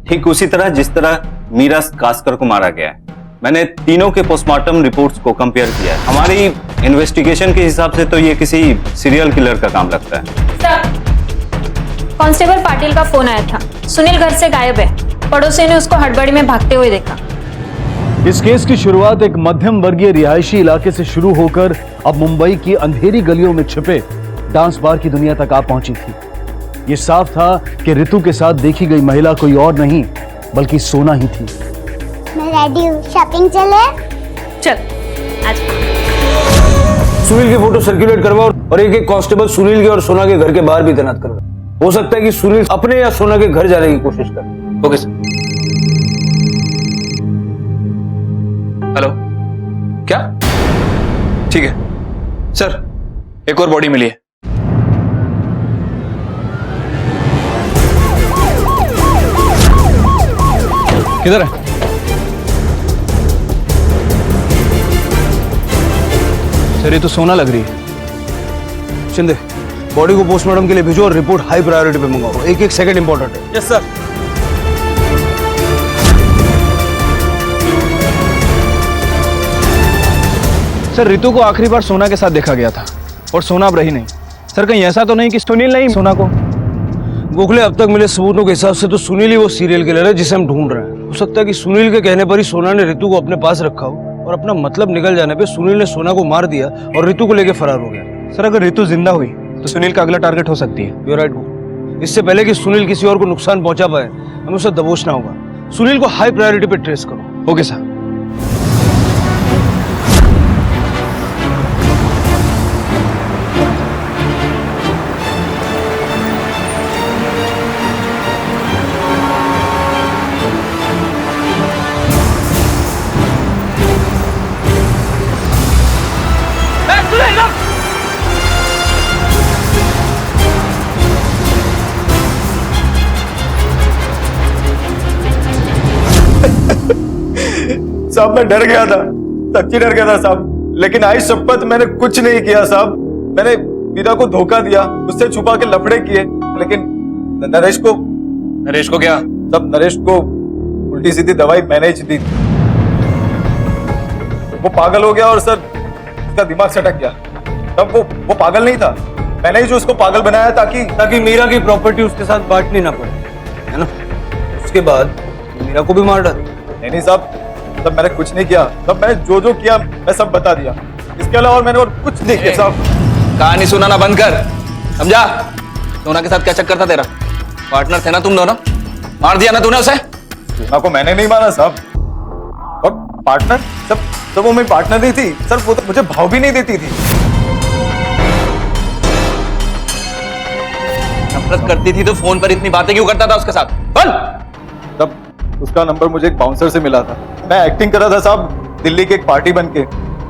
ठीक उसी तरह जिस तरह मीरा कास्कर को मारा गया है। मैंने तीनों के पोस्टमार्टम रिपोर्ट्स को कंपेयर किया है। हमारी इन्वेस्टिगेशन के हिसाब से तो ये किसी सीरियल किलर का काम लगता है। कांस्टेबल पाटिल का फोन आया था, सुनील घर से गायब है। पड़ोसी ने उसको हड़बड़ी में भागते हुए देखा। इस केस की शुरुआत एक मध्यम वर्गीय रिहायशी इलाके से शुरू होकर अब मुंबई की अंधेरी गलियों में छिपे डांस बार की दुनिया तक आ पहुंची थी। ये साफ था कि रितु के साथ देखी गई महिला कोई और नहीं बल्कि सोना ही थी। मैं रेडी हूँ, शॉपिंग चले? चल आज। सुनील की फोटो सर्कुलेट करवाओ और एक कांस्टेबल सुनील के और सोना के घर के बाहर भी तैनात करवाओ। हो सकता है कि सुनील अपने या सोना के घर जाने की कोशिश करे। Okay sir. हेलो, क्या? ठीक है सर, एक और बॉडी मिली है। किधर है? सर ये तो सोना लग रही है। शिंदे, बॉडी को पोस्टमार्टम के लिए भेजो और रिपोर्ट हाई प्रायोरिटी पे मंगाओ। एक सेकंड इंपॉर्टेंट है। Yes sir. सर रितु को आखिरी बार सोना के साथ देखा गया था और सोना अब रही नहीं। सर कहीं ऐसा तो नहीं कि सुनील नहीं सोना को? गोखले, अब तक मिले सबूतों के हिसाब से तो सुनील ही वो सीरियल किलर है जिसे हम ढूंढ रहे हैं। हो सकता है कि सुनील के कहने पर ही सोना ने रितु को अपने पास रखा हो और अपना मतलब निकल जाने पे सुनील ने सोना को मार दिया और रितु को लेकर फरार हो गया। सर अगर रितु जिंदा हुई तो सुनील का अगला टारगेट हो सकती है। You right. इससे पहले कि सुनील किसी और को नुकसान पहुंचा पाए हमें उसे दबोचना होगा। सुनील को हाई प्रायोरिटी पे ट्रेस करो। Okay sir. साहब मैं डर गया था, सच्ची डर गया था साहब, लेकिन आई शपथ मैंने कुछ नहीं किया साहब। मैंने मीरा को धोखा दिया, उससे छुपा के लफड़े किए, लेकिन नरेश को क्या? सब नरेश को उल्टी सीधी दवाई मैंने ही दी। वो पागल हो गया और सर उसका दिमाग सटक गया। तब वो पागल नहीं था, मैंने ही जो उसको पागल बनाया ताकि मीरा की प्रॉपर्टी उसके साथ बांटनी ना पड़े, है ना? उसके बाद मीरा को भी मार डाला। नहीं साहब, तब मैंने कुछ नहीं किया। तब मैंने जो किया मैं सब बता दिया। इसके अलावा और मैंने और कुछ नहीं किया साहब। कहानी सुनाना बंद कर, समझा? सोना के साथ क्या चक्कर था तेरा? पार्टनर थे ना तुम दोनों? मार दिया ना तूने उसे? सोना को मैंने नहीं मारा साहब। और पार्टनर सब वो मेरी पार्टनर नहीं थी सर, वो तो मुझे भाव भी नहीं देती थी। नफरत करती थी तो फोन पर इतनी बातें क्यों करता था उसके साथ? बोल। तब उसका नंबर मुझे एक बाउंसर से मिला था। मैं एक्टिंग कर रहा था साहब दिल्ली की एक पार्टी बन के।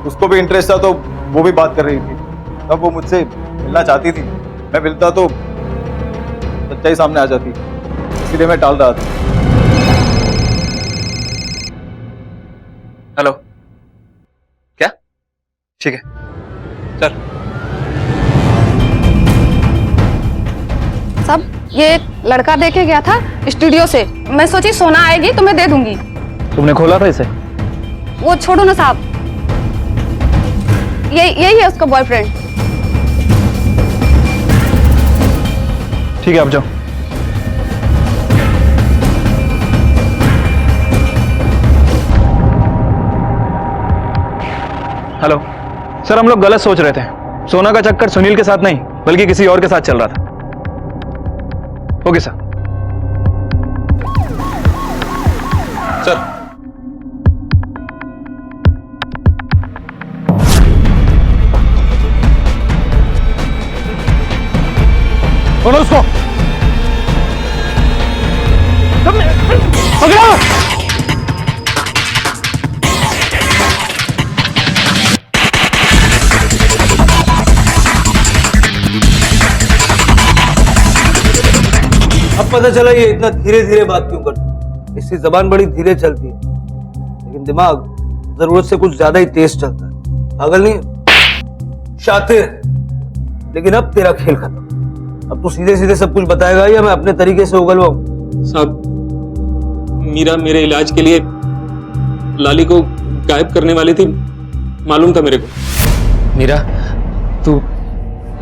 उसको भी इंटरेस्ट था तो वो भी बात कर रही थी। तब वो मुझसे मिलना चाहती थी, मैं मिलता तो सच्चाई सामने आ जाती, इसलिए मैं टाल रहा था। हेलो, ठीक है चल। सब ये लड़का देके गया था स्टूडियो से, मैं सोची सोना आएगी तो मैं दे दूंगी। तुमने खोला था इसे? वो छोड़ो ना साहब, यही है उसका बॉयफ्रेंड। ठीक है आप जाओ। हेलो सर, हम लोग गलत सोच रहे थे। सोना का चक्कर सुनील के साथ नहीं बल्कि किसी और के साथ चल रहा था। Okay sir. सर बोलो उसको पकड़ो। अब पता चला ये इतना धीरे धीरे बात क्यों करता है। इसकी जबान बड़ी धीरे चलती है लेकिन दिमाग जरूरत से कुछ ज्यादा ही तेज चलता है। पागल नहीं, शातिर। लेकिन अब तेरा खेल खत्म। अब तू सीधे सीधे सब कुछ बताएगा या मैं अपने तरीके से उगलवाऊं? साहब, मीरा मेरे इलाज के लिए लाली को गायब करने वाली थी, मालूम था मेरे को। मीरा, तू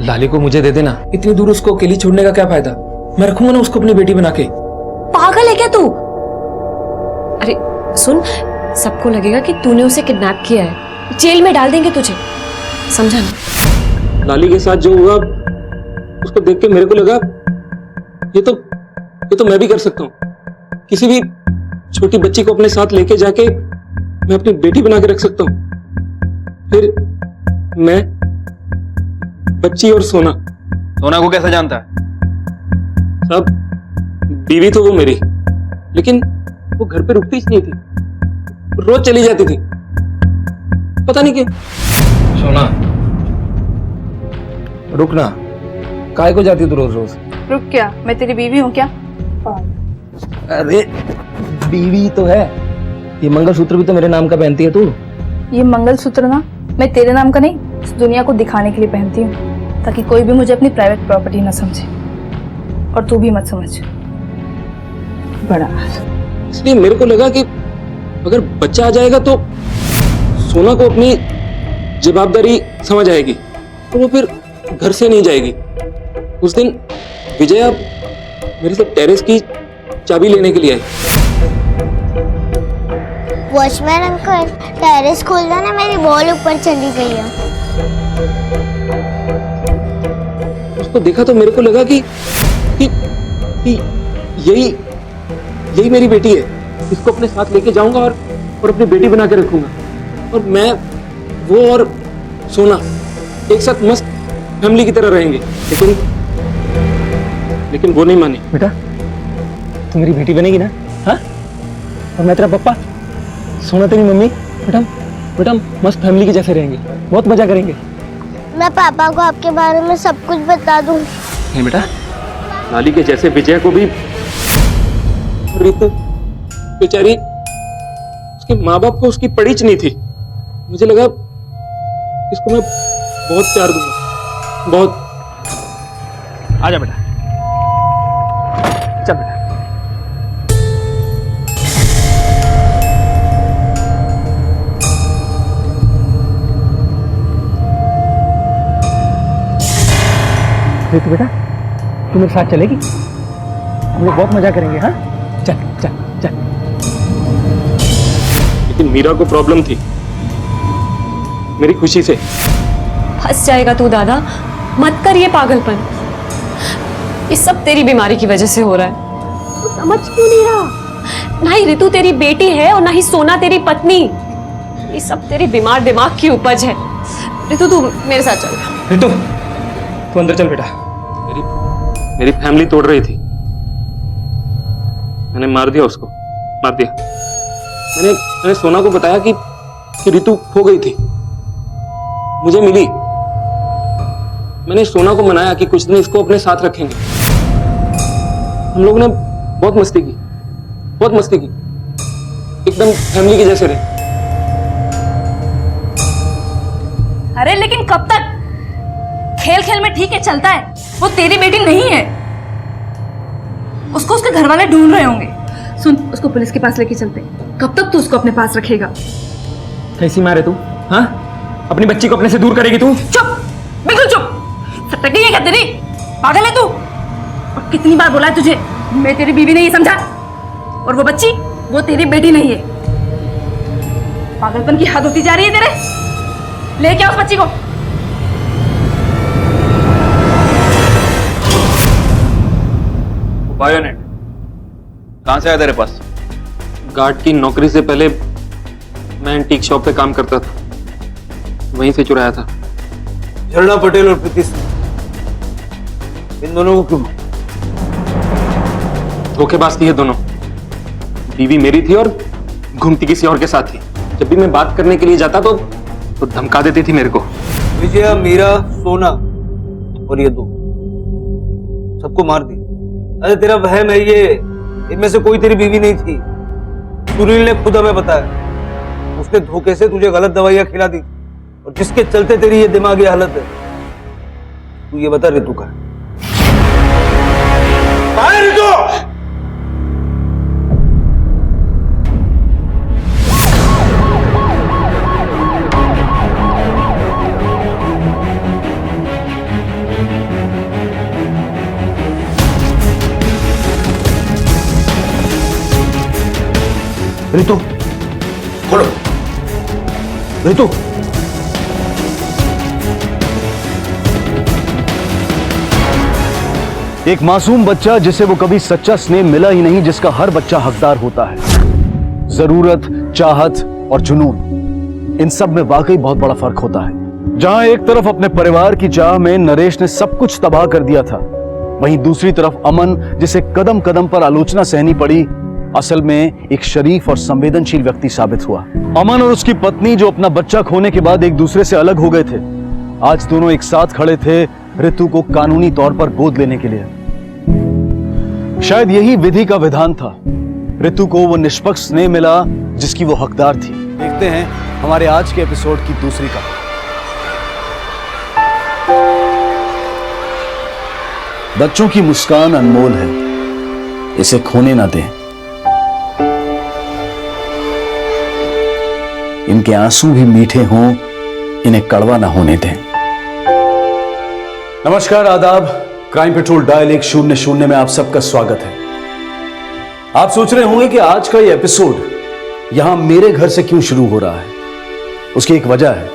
लाली को मुझे दे देना। इतनी दूर उसको अकेली छोड़ने का क्या फायदा? मैं रखूंगा ना उसको अपनी बेटी बना के। पागल है क्या तू? अरे सुन, सबको लगेगा कि तूने उसे किडनैप किया है, जेल में डाल देंगे तुझे, समझा ना? लाली के साथ जो हुआ उसको देख के मेरे को लगा ये तो मैं भी कर सकता हूँ। किसी भी छोटी बच्ची को अपने साथ लेके जाके मैं अपनी बेटी बना के रख सकता हूँ। फिर मैं, बच्ची और सोना। सोना को कैसे जानता है? साहब, बीवी तो वो मेरी, लेकिन वो घर पे रुकती ही नहीं थी, रोज चली जाती थी, पता नहीं क्यों। सोना रुक ना, काय को जाती तू रोज रोज? रुक क्या, मैं तेरी बीवी हूँ क्या? अरे बीवी तो है, ये मंगलसूत्र भी तो मेरे नाम का पहनती है तू। ये मंगलसूत्र ना मैं तेरे नाम का नहीं, इस दुनिया को दिखाने के लिए पहनती हूँ, ताकि कोई भी मुझे अपनी प्राइवेट प्रॉपर्टी ना समझे, और तू भी मत समझ। बड़ा इसलिए मेरे को लगा कि अगर बच्चा आ जाएगा तो सोना को अपनी जवाबदारी समझ आएगी और वो फिर घर से नहीं जाएगी। उस दिन विजया मेरे से टेरेस की चाबी लेने के लिए आई। वॉचमैन अंकल, टेरेस खोल दो ना, मेरी बॉल ऊपर चली गई है। उसको देखा तो मेरे को लगा कि यही मेरी बेटी है। इसको अपने साथ लेके जाऊंगा और अपनी बेटी बना के रखूंगा, और मैं, वो और सोना एक साथ मस्त फैमिली की तरह रहेंगे। लेकिन वो नहीं मानी। बेटा, तू मेरी बेटी बनेगी ना? हाँ? और मैं तेरा पप्पा, सोना तेरी मम्मी। बेटा मस्त फैमिली के जैसे रहेंगे, बहुत मजा करेंगे। मैं पापा को आपके बारे में सब कुछ बता दूं। नहीं बेटा, लाली के जैसे विजय को भी रितु बेचारी, उसके माँ बाप को उसकी पड़ीच नहीं थी। मुझे लगा इसको मैं बहुत प्यार दूंगा, बहुत। आजा बेटा, चल बेटा। रितु बेटा, तू मेरे साथ चलेगी? हम लोग बहुत मजा करेंगे। हाँ, चल चल चल। लेकिन मीरा को प्रॉब्लम थी मेरी खुशी से। फंस जाएगा तू दादा, मत कर ये पागलपन। ये सब तेरी बीमारी की वजह से हो रहा है। तू समझ क्यों नहीं रहा? ना ही रितु तेरी बेटी है और ना ही सोना तेरी पत्नी। ये सब तेरी बीमार दिमाग की उपज है। रितु तू मेरे साथ चल। रितु तू अंदर चल बेटा। मेरी फैमिली तोड़ रही थी, मैंने मार दिया उसको, मार दिया। मैंने सोना को बताया कि रितु खो गई थी, मुझे मिली। मैंने सोना को मनाया कि कुछ दिन इसको अपने sath रखेंगे। हम लोगों ने बहुत मस्ती की, बहुत मस्ती की, एकदम फैमिली के जैसे रहे। अरे लेकिन कब तक? खेल खेल में ठीक है चलता है, वो तेरी बेटी नहीं है। उसको उसके घर वाले ढूंढ रहे होंगे। सुन, उसको पुलिस के पास लेके चलते। कब तक तू उसको अपने पास रखेगा? कैसी माँ है तू? हाँ, अपनी बच्ची को अपने से दूर करेगी तू? चुप, बिल्कुल चुप। सटक गई है क्या तेरी? पागल है तू? और कितनी बार बोला है तुझे, मैं तेरी बीवी नहीं समझा? और वो बच्ची, वो तेरी बेटी नहीं है। पागलपन की हद होती जा रही है तेरे। ले क्या उस बच्ची को? बायोनेट कहां से आया तेरे पास? गार्ड की नौकरी से पहले मैं एंटीक शॉप पे काम करता था, वहीं से चुराया था। झरना पटेल और प्रीति सिंह, इन दोनों को क्यों? धोखेबाज थी ये दोनों। बीवी मेरी थी और घूमती किसी और के साथ थी। जब भी मैं बात करने के लिए जाता तो धमका देती थी मेरे को। विजया, मीरा, सोना और ये दो सबको मार दिया। अरे तेरा वहम है ये, इनमें से कोई तेरी बीवी नहीं थी। सुनील ने खुद हमें बताया, उसने धोखे से तुझे गलत दवाइयां खिला दी और जिसके चलते तेरी ये दिमागी हालत है। तू ये बता रितु का है? रितु! रितु, खोलो। रितु, एक मासूम बच्चा जिसे वो कभी सच्चा स्नेह मिला ही नहीं, जिसका हर बच्चा हकदार होता है। जरूरत, चाहत और जुनून, इन सब में वाकई बहुत बड़ा फर्क होता है। जहां एक तरफ अपने परिवार की चाह में नरेश ने सब कुछ तबाह कर दिया था, वहीं दूसरी तरफ अमन, जिसे कदम कदम पर आलोचना सहनी पड़ी, असल में एक शरीफ और संवेदनशील व्यक्ति साबित हुआ। अमन और उसकी पत्नी, जो अपना बच्चा खोने के बाद एक दूसरे से अलग हो गए थे, आज दोनों एक साथ खड़े थे रितु को कानूनी तौर पर गोद लेने के लिए। शायद यही विधि का विधान था। रितु को वो निष्पक्ष स्नेह मिला जिसकी वो हकदार थी। देखते हैं हमारे आज के एपिसोड की दूसरी कहानी। बच्चों की मुस्कान अनमोल है, इसे खोने ना दें। इनके आंसू भी मीठे हों, इन्हें कड़वा ना होने दें। नमस्कार, आदाब। क्राइम पेट्रोल डायल 100 में आप सबका स्वागत है। आप सोच रहे होंगे कि आज का ये एपिसोड यहां मेरे घर से क्यों शुरू हो रहा है। उसकी एक वजह है,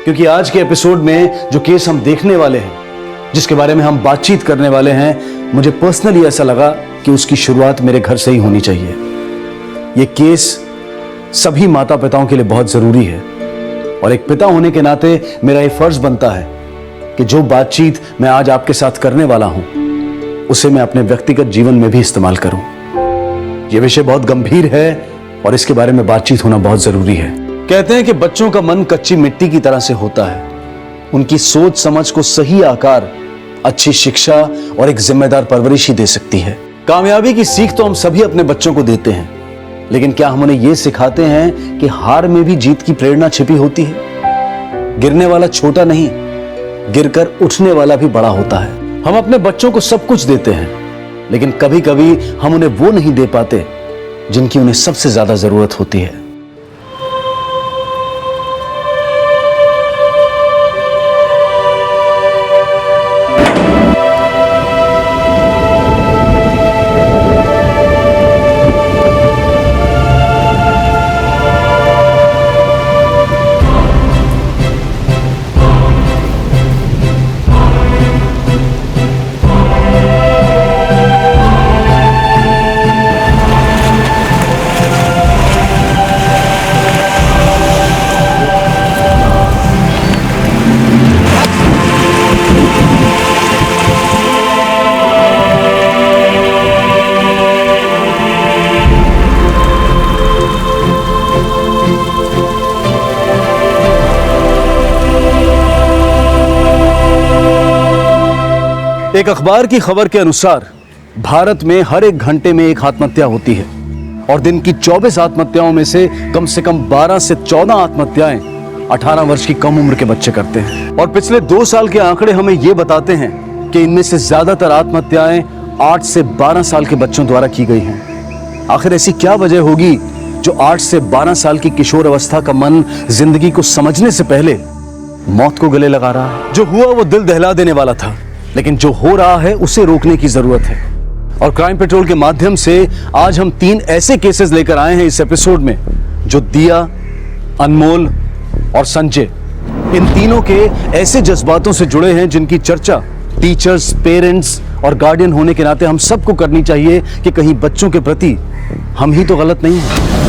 क्योंकि आज के एपिसोड में जो केस हम देखने वाले हैं, जिसके बारे में हम बातचीत करने वाले हैं, मुझे पर्सनली ऐसा लगा कि उसकी शुरुआत मेरे घर से ही होनी चाहिए। यह केस सभी माता पिताओं के लिए बहुत जरूरी है और एक पिता होने के नाते मेरा यह फर्ज बनता है कि जो बातचीत मैं आज आपके साथ करने वाला हूं, उसे मैं अपने व्यक्तिगत जीवन में भी इस्तेमाल करूं। यह विषय बहुत गंभीर है और इसके बारे में बातचीत होना बहुत जरूरी है। कहते हैं कि बच्चों का मन कच्ची मिट्टी की तरह से होता है। उनकी सोच समझ को सही आकार, अच्छी शिक्षा और एक जिम्मेदार परवरिश ही दे सकती है। कामयाबी की सीख तो हम सभी अपने बच्चों को देते हैं, लेकिन क्या हम उन्हें यह सिखाते हैं कि हार में भी जीत की प्रेरणा छिपी होती है? गिरने वाला छोटा नहीं, गिरकर उठने वाला भी बड़ा होता है। हम अपने बच्चों को सब कुछ देते हैं, लेकिन कभी कभी हम उन्हें वो नहीं दे पाते जिनकी उन्हें सबसे ज्यादा जरूरत होती है। एक अखबार की खबर के अनुसार भारत में हर एक घंटे में एक आत्महत्या होती है और दिन की 24 आत्महत्याओं में से कम 12 से 14 आत्महत्याएं 18 वर्ष की कम उम्र के बच्चे करते हैं। और पिछले 2 साल के आंकड़े हमें यह बताते हैं कि इनमें से ज्यादातर आत्महत्याएं 8 से 12 साल के बच्चों द्वारा की गई हैं। आखिर ऐसी क्या वजह होगी जो 8 से 12 साल की किशोर अवस्था का मन जिंदगी को समझने से पहले मौत को गले लगा रहा है? जो हुआ वो दिल दहला देने वाला था, लेकिन जो हो रहा है उसे रोकने की जरूरत है। और क्राइम पेट्रोल के माध्यम से आज हम 3 ऐसे केसेस लेकर आए हैं इस एपिसोड में, जो दिया, अनमोल और संजय, इन तीनों के ऐसे जज्बातों से जुड़े हैं जिनकी चर्चा टीचर्स, पेरेंट्स और गार्डियन होने के नाते हम सबको करनी चाहिए कि कहीं बच्चों के प्रति हम ही तो गलत नहीं हैं।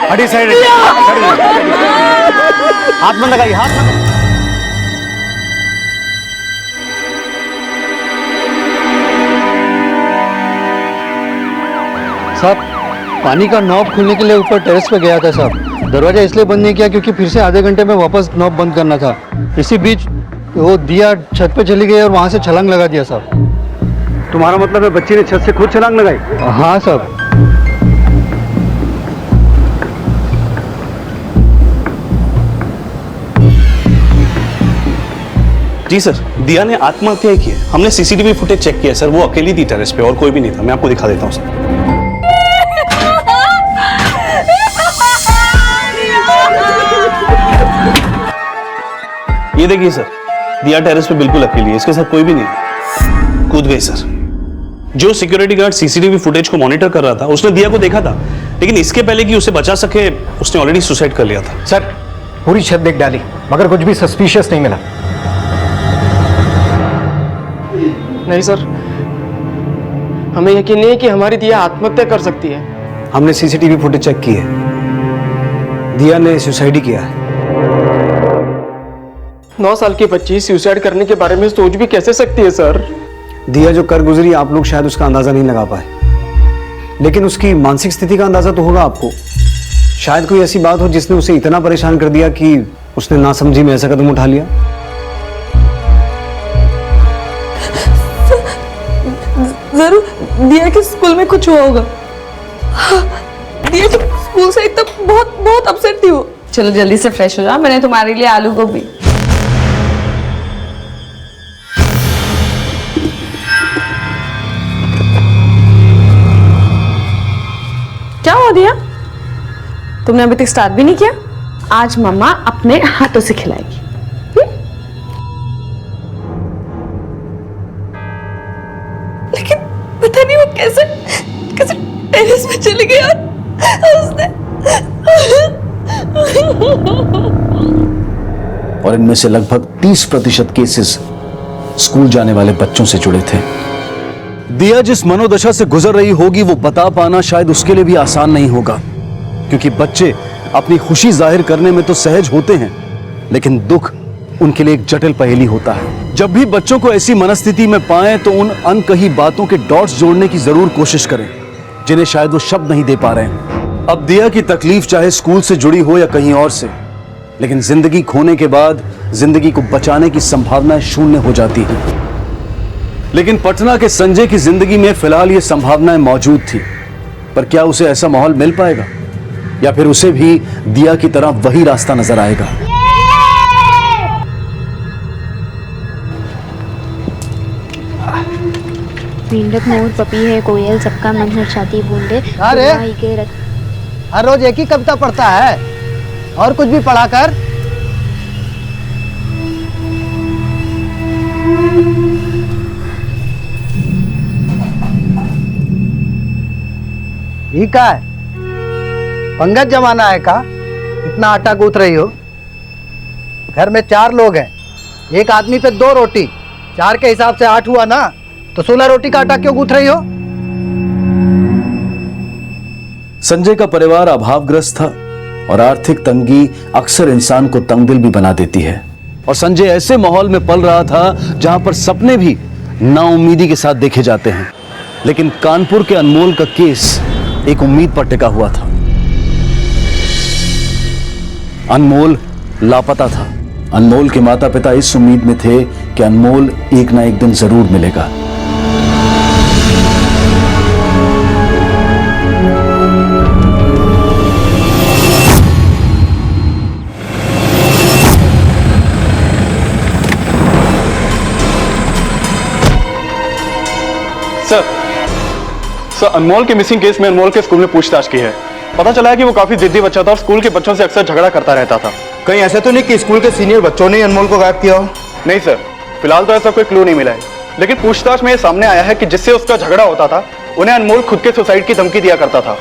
हटी साइड, हाथ में लगाइए, हाथ में। साहब, पानी का नॉब खुलने के लिए ऊपर टेरेस पे गया था साहब। दरवाजा इसलिए बंद नहीं किया क्योंकि फिर से आधे घंटे में वापस नॉब बंद करना था। इसी बीच वो दिया छत पे चली गई और वहां से छलांग लगा दिया साहब। तुम्हारा मतलब है बच्ची ने छत से खुद छलांग लगाई? हाँ साहब। जी सर, दिया ने आत्महत्या की है। हमने सीसीटीवी फुटेज चेक किया सर, वो अकेली थी टेरेस पे और कोई भी नहीं था। मैं आपको दिखा देता हूँ सर। ये देखिए सर, दिया टेरेस पे बिल्कुल अकेली है, इसके साथ कोई भी नहीं है। कूद गई सर। जो सिक्योरिटी गार्ड सीसीटीवी फुटेज को मॉनिटर कर रहा था उसने दिया को देखा था, लेकिन इसके पहले कि उसे बचा सके उसने ऑलरेडी सुसाइड कर लिया था। सर, पूरी छत देख डाली मगर कुछ भी सस्पिशियस नहीं मिला। नहीं सर, हमें यकीन नहीं है कि हमारी दिया आत्महत्या कर सकती है। हमने सीसीटीवी फुटेज चेक की है, दिया ने सुसाइड किया है। 9 साल की बच्ची सुसाइड करने के बारे में सोच भी कैसे सकती है सर? दिया जो कर गुजरी आप लोग शायद उसका अंदाजा नहीं लगा पाए, लेकिन उसकी मानसिक स्थिति का अंदाजा तो होगा आपको। शायद कोई ऐसी बात हो जिसने उसे इतना परेशान कर दिया कि उसने नासमझी में ऐसा कदम उठा लिया। जरूर दिया के स्कूल में कुछ हुआ होगा। दिया जब स्कूल से तब बहुत बहुत अपसेट थी वो। चलो जल्दी से फ्रेश हो जाओ, मैंने तुम्हारे लिए आलू गोभी। क्या हुआ दिया? तुमने अभी तक स्टार्ट भी नहीं किया? आज मम्मा अपने हाथों से खिलाएगी। लेकिन पता नहीं वो कैसे कैसे टेरेस में चली गई उसने। और इनमें से लगभग 30% केसेस स्कूल जाने वाले बच्चों से जुड़े थे। दिया जिस मनोदशा से गुजर रही होगी वो बता पाना शायद उसके लिए भी आसान नहीं होगा, क्योंकि बच्चे अपनी खुशी जाहिर करने में तो सहज होते हैं, लेकिन दुख उनके लिए एक जटिल पहेली होता है। जब भी बच्चों को ऐसी मनस्थिति में पाएं तो उन अनकही बातों के डॉट्स जोड़ने की जरूर कोशिश करें जिन्हें शायद वो शब्द नहीं दे पा रहे हैं। अब दिया की तकलीफ चाहे स्कूल से जुड़ी हो या कहीं और से, लेकिन जिंदगी खोने के बाद जिंदगी को बचाने की संभावना शून्य हो जाती है। लेकिन पटना के संजय की जिंदगी में फिलहाल ये संभावनाएं मौजूद थी, पर क्या उसे ऐसा माहौल मिल पाएगा या फिर उसे भी दिया की तरह वही रास्ता नजर आएगा? मेंढक, मोर, पपी है, कोयल, सबका मन है छाती बूंदे। अरे हर रोज एक ही कविता पढ़ता है, और कुछ भी पढ़ा कर। ये क्या है? पंगत जमाना है का? इतना आटा गूंथ रही हो? घर में 4 लोग हैं, एक आदमी पे 2 रोटी, 4 के हिसाब से 8 हुआ ना, तो 16 रोटी का आटा क्यों गूंथ रही हो? संजय का परिवार अभावग्रस्त था और आर्थिक तंगी अक्सर इंसान को तंगदिल भी बना देती है। और संजय ऐसे माहौल में पल रहा था जहां पर सपने भी नाउम्मीदी के साथ देखे जाते हैं। लेकिन कानपुर के अनमोल का केस एक उम्मीद पर टिका हुआ था। अनमोल लापता था। अनमोल के माता पिता इस उम्मीद में थे कि अनमोल एक ना एक दिन जरूर मिलेगा। सर अनमोल के मिसिंग केस में अनमोल के स्कूल में पूछताछ की है। पता चला है कि वो काफी जिद्दी बच्चा था और स्कूल के बच्चों से अक्सर झगड़ा करता रहता था। कहीं ऐसा तो नहीं कि स्कूल के सीनियर बच्चों ने अनमोल को गायब किया हो? नहीं सर, फिलहाल तो ऐसा कोई क्लू नहीं मिला है, लेकिन पूछताछ में ये सामने आया है कि जिससे उसका झगड़ा होता था उन्हें अनमोल खुद के सुसाइड की धमकी दिया करता था।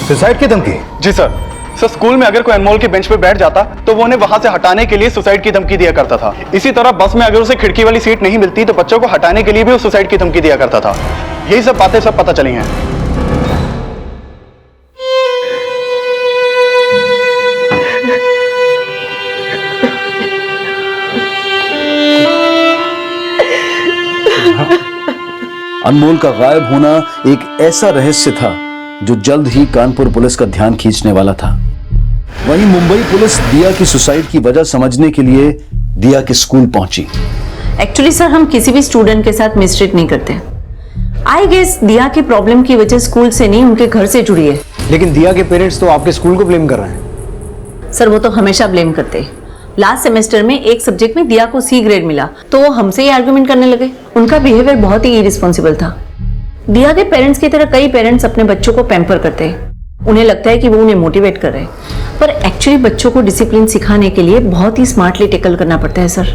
सुसाइड की धमकी? जी सर। स्कूल में अगर कोई अनमोल के बेंच पे बैठ जाता तो वो उन्हें वहां से हटाने के लिए सुसाइड की धमकी दिया करता था। इसी तरह बस में अगर उसे खिड़की वाली सीट नहीं मिलती तो बच्चों को हटाने के लिए भी वो सुसाइड की धमकी दिया करता था। यही सब बातें सब पता चली हैं। अनमोल का गायब होना एक ऐसा रहस्य था जो जल्द ही कानपुर पुलिस का ध्यान खींचने वाला था। वहीं मुंबई पुलिस दिया की सुसाइड की वजह समझने के लिए दिया के स्कूल पहुंची। एक्चुअली सर, हम किसी भी स्टूडेंट के साथ मिसट्रीट नहीं करते। आई गेस दिया की प्रॉब्लम की वजह स्कूल से नहीं उनके घर से जुड़ी है। लेकिन दिया के पेरेंट्स तो आपके स्कूल को ब्लेम कर रहे हैं। सर, वो तो हमेशा ब्लेम करते हैं। लास्ट सेमेस्टर में एक सब्जेक्ट में दिया को C ग्रेड मिला तो वो हमसे ही आर्गुमेंट करने लगे। उनका बिहेवियर बहुत ही इरिस्पॉन्सिबल था। दिया के पेरेंट्स की तरह कई पेरेंट्स अपने बच्चों को पैम्पर करते हैं। उन्हें लगता है कि वो उन्हें मोटिवेट कर रहे हैं, पर एक्चुअली बच्चों को डिसिप्लिन सिखाने के लिए बहुत ही स्मार्टली टेकल करना पड़ता है। सर,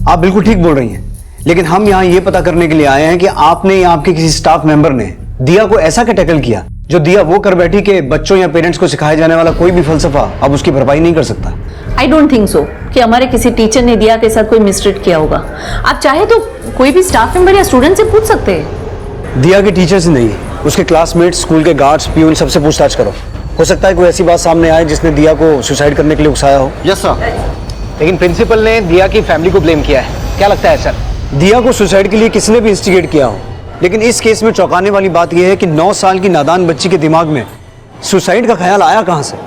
आप बिल्कुल ठीक बोल रही हैं, लेकिन हम यहाँ ये पता करने के लिए आए हैं कि आपने या आपके किसी स्टाफ मेंबर ने दिया को ऐसा क्या टैकल किया जो दिया वो कर बैठी कि बच्चों या पेरेंट्स को सिखाया जाने वाला कोई भी फलसफा अब उसकी भरपाई नहीं कर सकता। आई डोंट थिंक सो कि हमारे किसी टीचर ने दिया के साथ कोई मिसट्रीट किया होगा। आप चाहे तो कोई भी स्टाफ मेंबर या स्टूडेंट से पूछ सकते हैं। दिया के टीचर से नहीं, उसके क्लासमेट्स, स्कूल के गार्ड्स, पीयून सबसे पूछताछ करो। हो सकता है कोई ऐसी बात सामने आए जिसने दिया को सुसाइड करने के लिए उकसाया हो। यस सर, लेकिन प्रिंसिपल ने दिया की फैमिली को ब्लेम किया है। क्या लगता है सर? दिया को सुसाइड के लिए किसने भी इंस्टिगेट किया हो, लेकिन इस केस में चौंकाने वाली बात यह है कि 9 साल की नादान बच्ची के दिमाग में सुसाइड का ख्याल आया कहां से?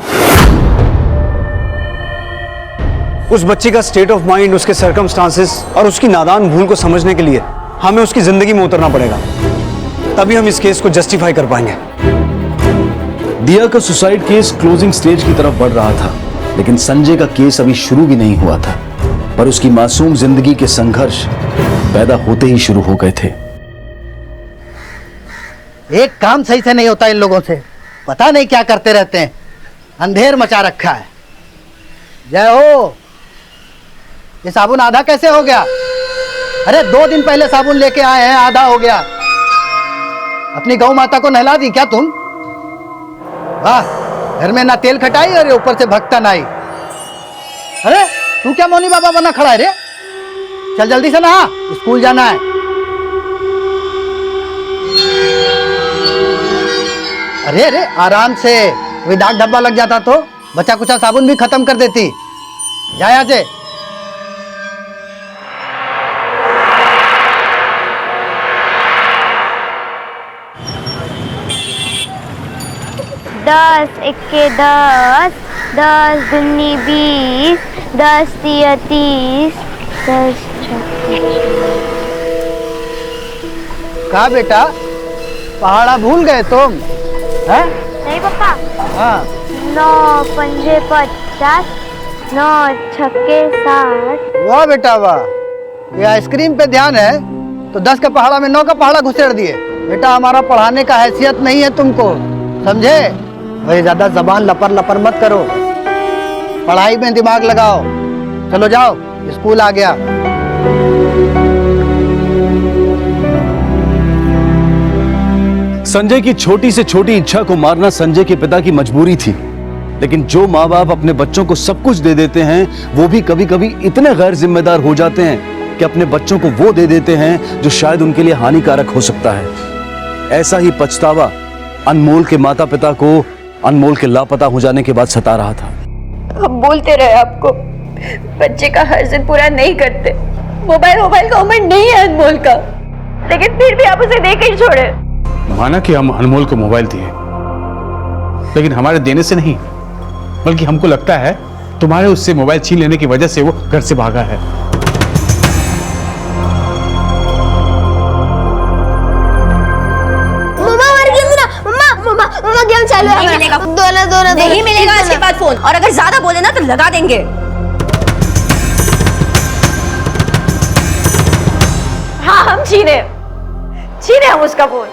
उस बच्ची का स्टेट ऑफ माइंड, उसके सर्कमस्टांसेस और उसकी नादान भूल को समझने के लिए हमें उसकी जिंदगी में उतरना पड़ेगा, तभी हम इस केस को जस्टिफाई कर पाएंगे। दिया का सुसाइड केस क्लोजिंग स्टेज की तरफ बढ़ रहा था, लेकिन संजय का केस अभी शुरू भी नहीं हुआ था, पर उसकी मासूम जिंदगी के संघर्ष पैदा होते ही शुरू हो गए थे। एक काम सही से नहीं होता इन लोगों से, पता नहीं क्या करते रहते हैं। अंधेर मचा रखा है। जय हो, ये साबुन आधा कैसे हो गया? अरे 2 दिन पहले साबुन लेके आए हैं, आधा हो गया। अपनी गौ माता को नहला दी क्या तुम? वाह, घर में ना तेल खटाई और ऊपर से भक्तन आई। अरे तू क्या मौनी बाबा बना खड़ा है रे? चल जल्दी से नहा, स्कूल जाना है। अरे अरे आराम से, कोई दाग धब्बा लग जाता तो बचा कुचा साबुन भी खत्म कर देती। जा यहाँ से। दस इक्के 10, 10 दूनी 20, 10 तिया 30, 10 कहा बेटा, पहाड़ा भूल गए तुम? हैं? नहीं पापा। हाँ। 9 पंजे 50, 9 छक्के 60। वाह बेटा वाह, ये आइसक्रीम पे ध्यान है तो 10 का पहाड़ा में 9 का पहाड़ा घुसेड़ दिए। बेटा हमारा पढ़ाने का हैसियत नहीं है तुमको, समझे? वही ज्यादा जबान लपर लपर मत करो, पढ़ाई में दिमाग लगाओ। चलो जाओ, स्कूल आ गया। संजय की छोटी से छोटी इच्छा को मारना संजय के पिता की मजबूरी थी, लेकिन जो माँ बाप अपने बच्चों को सब कुछ दे देते हैं वो भी कभी कभी इतने गैर जिम्मेदार हो जाते हैं कि अपने बच्चों को वो दे देते हैं जो शायद उनके लिए हानिकारक हो सकता है। ऐसा ही पछतावा अनमोल के माता पिता को अनमोल के लापता हो जाने के बाद सता रहा था। हम बोलते रहे आपको, बच्चे का हर जिद पूरा नहीं करते। मोबाइल का उम्र नहीं है अनमोल का। लेकिन फिर भी आप उसे दे के ही छोड़े। माना कि हम अनमोल को मोबाइल दिए, लेकिन हमारे देने से नहीं, बल्कि हमको लगता है तुम्हारे उससे मोबाइल छीन लेने की वजह से वो घर से भागा है। मम्मा गेम चालू है। नहीं मिलेगा। दोनों नहीं मिलेगा इसके बाद फोन, और अगर ज्यादा बोले ना तो लगा देंगे। हाँ हम छीने हम उसका फोन।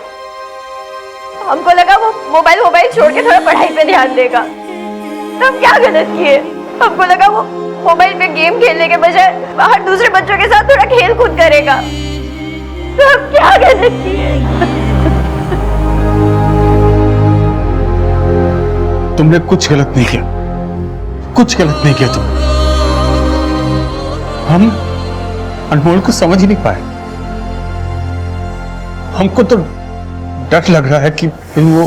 हमको लगा वो मोबाइल छोड़ के थोड़ा पढ़ाई पे ध्यान देगा, तो हम क्या गलत किए? हमको लगा वो मोबाइल पे गेम खेलने के बजाय बाहर दूसरे बच्चों के साथ थोड़ा खेल कूद करेगा, तो हम क्या गलत किए? तुमने कुछ गलत नहीं किया, कुछ गलत नहीं किया तुम। हम अनमोल को समझ ही नहीं पाए। हमको तो डर लग रहा है कि वो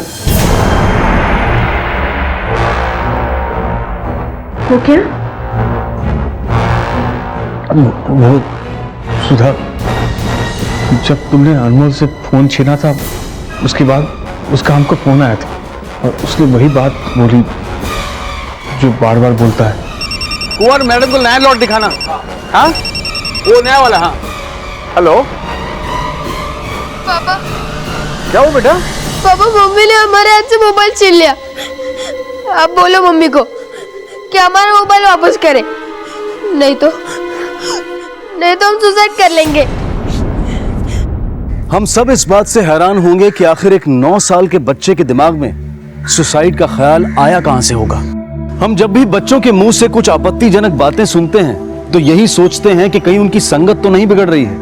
क्या? वो सुधा, जब तुमने अनमोल से फोन छीना था, उसके बाद उसका हमको फोन आया था और उसने वही बात बोली जो बार बार बोलता है। कुंवर, मैडम को नया लॉट दिखाना। हाँ वो नया वाला। हाँ हेलो पापा। क्या हुआ बेटा? पापा मम्मी ने हमारे हाथ से मोबाइल छीन लिया। आप बोलो मम्मी को कि हमारा मोबाइल वापस करे, नहीं तो हम सुसाइड कर लेंगे। हम सब इस बात से हैरान होंगे कि आखिर एक 9 साल के बच्चे के दिमाग में सुसाइड का ख्याल आया कहां से होगा। हम जब भी बच्चों के मुंह से कुछ आपत्तिजनक बातें सुनते हैं तो यही सोचते हैं कि कहीं उनकी संगत तो नहीं बिगड़ रही है,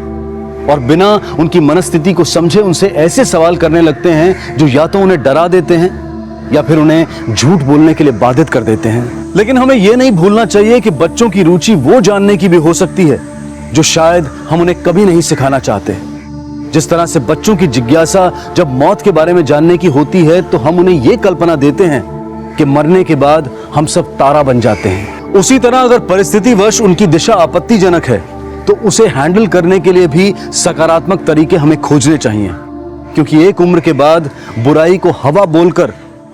और बिना उनकी मनस्थिति को समझे उनसे ऐसे सवाल करने लगते हैं जो या तो उन्हें डरा देते हैं या फिर उन्हें झूठ बोलने के लिए बाधित कर देते हैं। लेकिन हमें यह नहीं भूलना चाहिए कि बच्चों की रुचि वो जानने की भी हो सकती है जो शायद हम उन्हें कभी नहीं सिखाना चाहते। जिस तरह से बच्चों की जिज्ञासा जब मौत के बारे में जानने की होती है तो हम उन्हें यह कल्पना देते हैं कि मरने के बाद हम सब तारा बन जाते हैं, उसी तरह अगर परिस्थितिवश उनकी दिशा आपत्तिजनक है तो उसे हैंडल करने के लिए भी सकारात्मक तरीके हमें खोजने चाहिए, क्योंकि एक उम्र के बाद बुराई को हवा बोलकर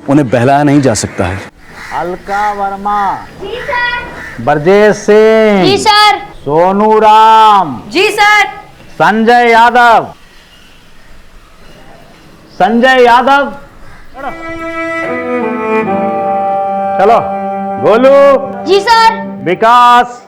उन्हें बहलाया नहीं जा सकता है। अलका वर्मा, ब्रजेश सिंह, जी सर। सोनू राम, जी सर। संजय यादव, चलो। गोलू, जी सर। विकास,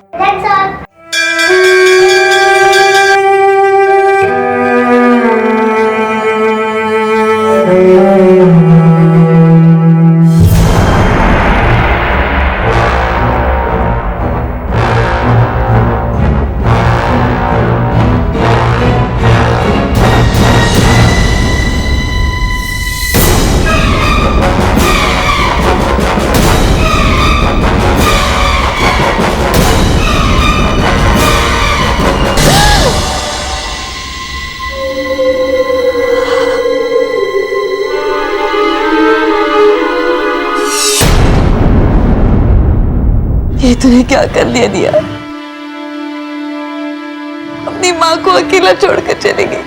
ये तूने क्या कर दिया? अपनी माँ को अकेला छोड़कर चली गई।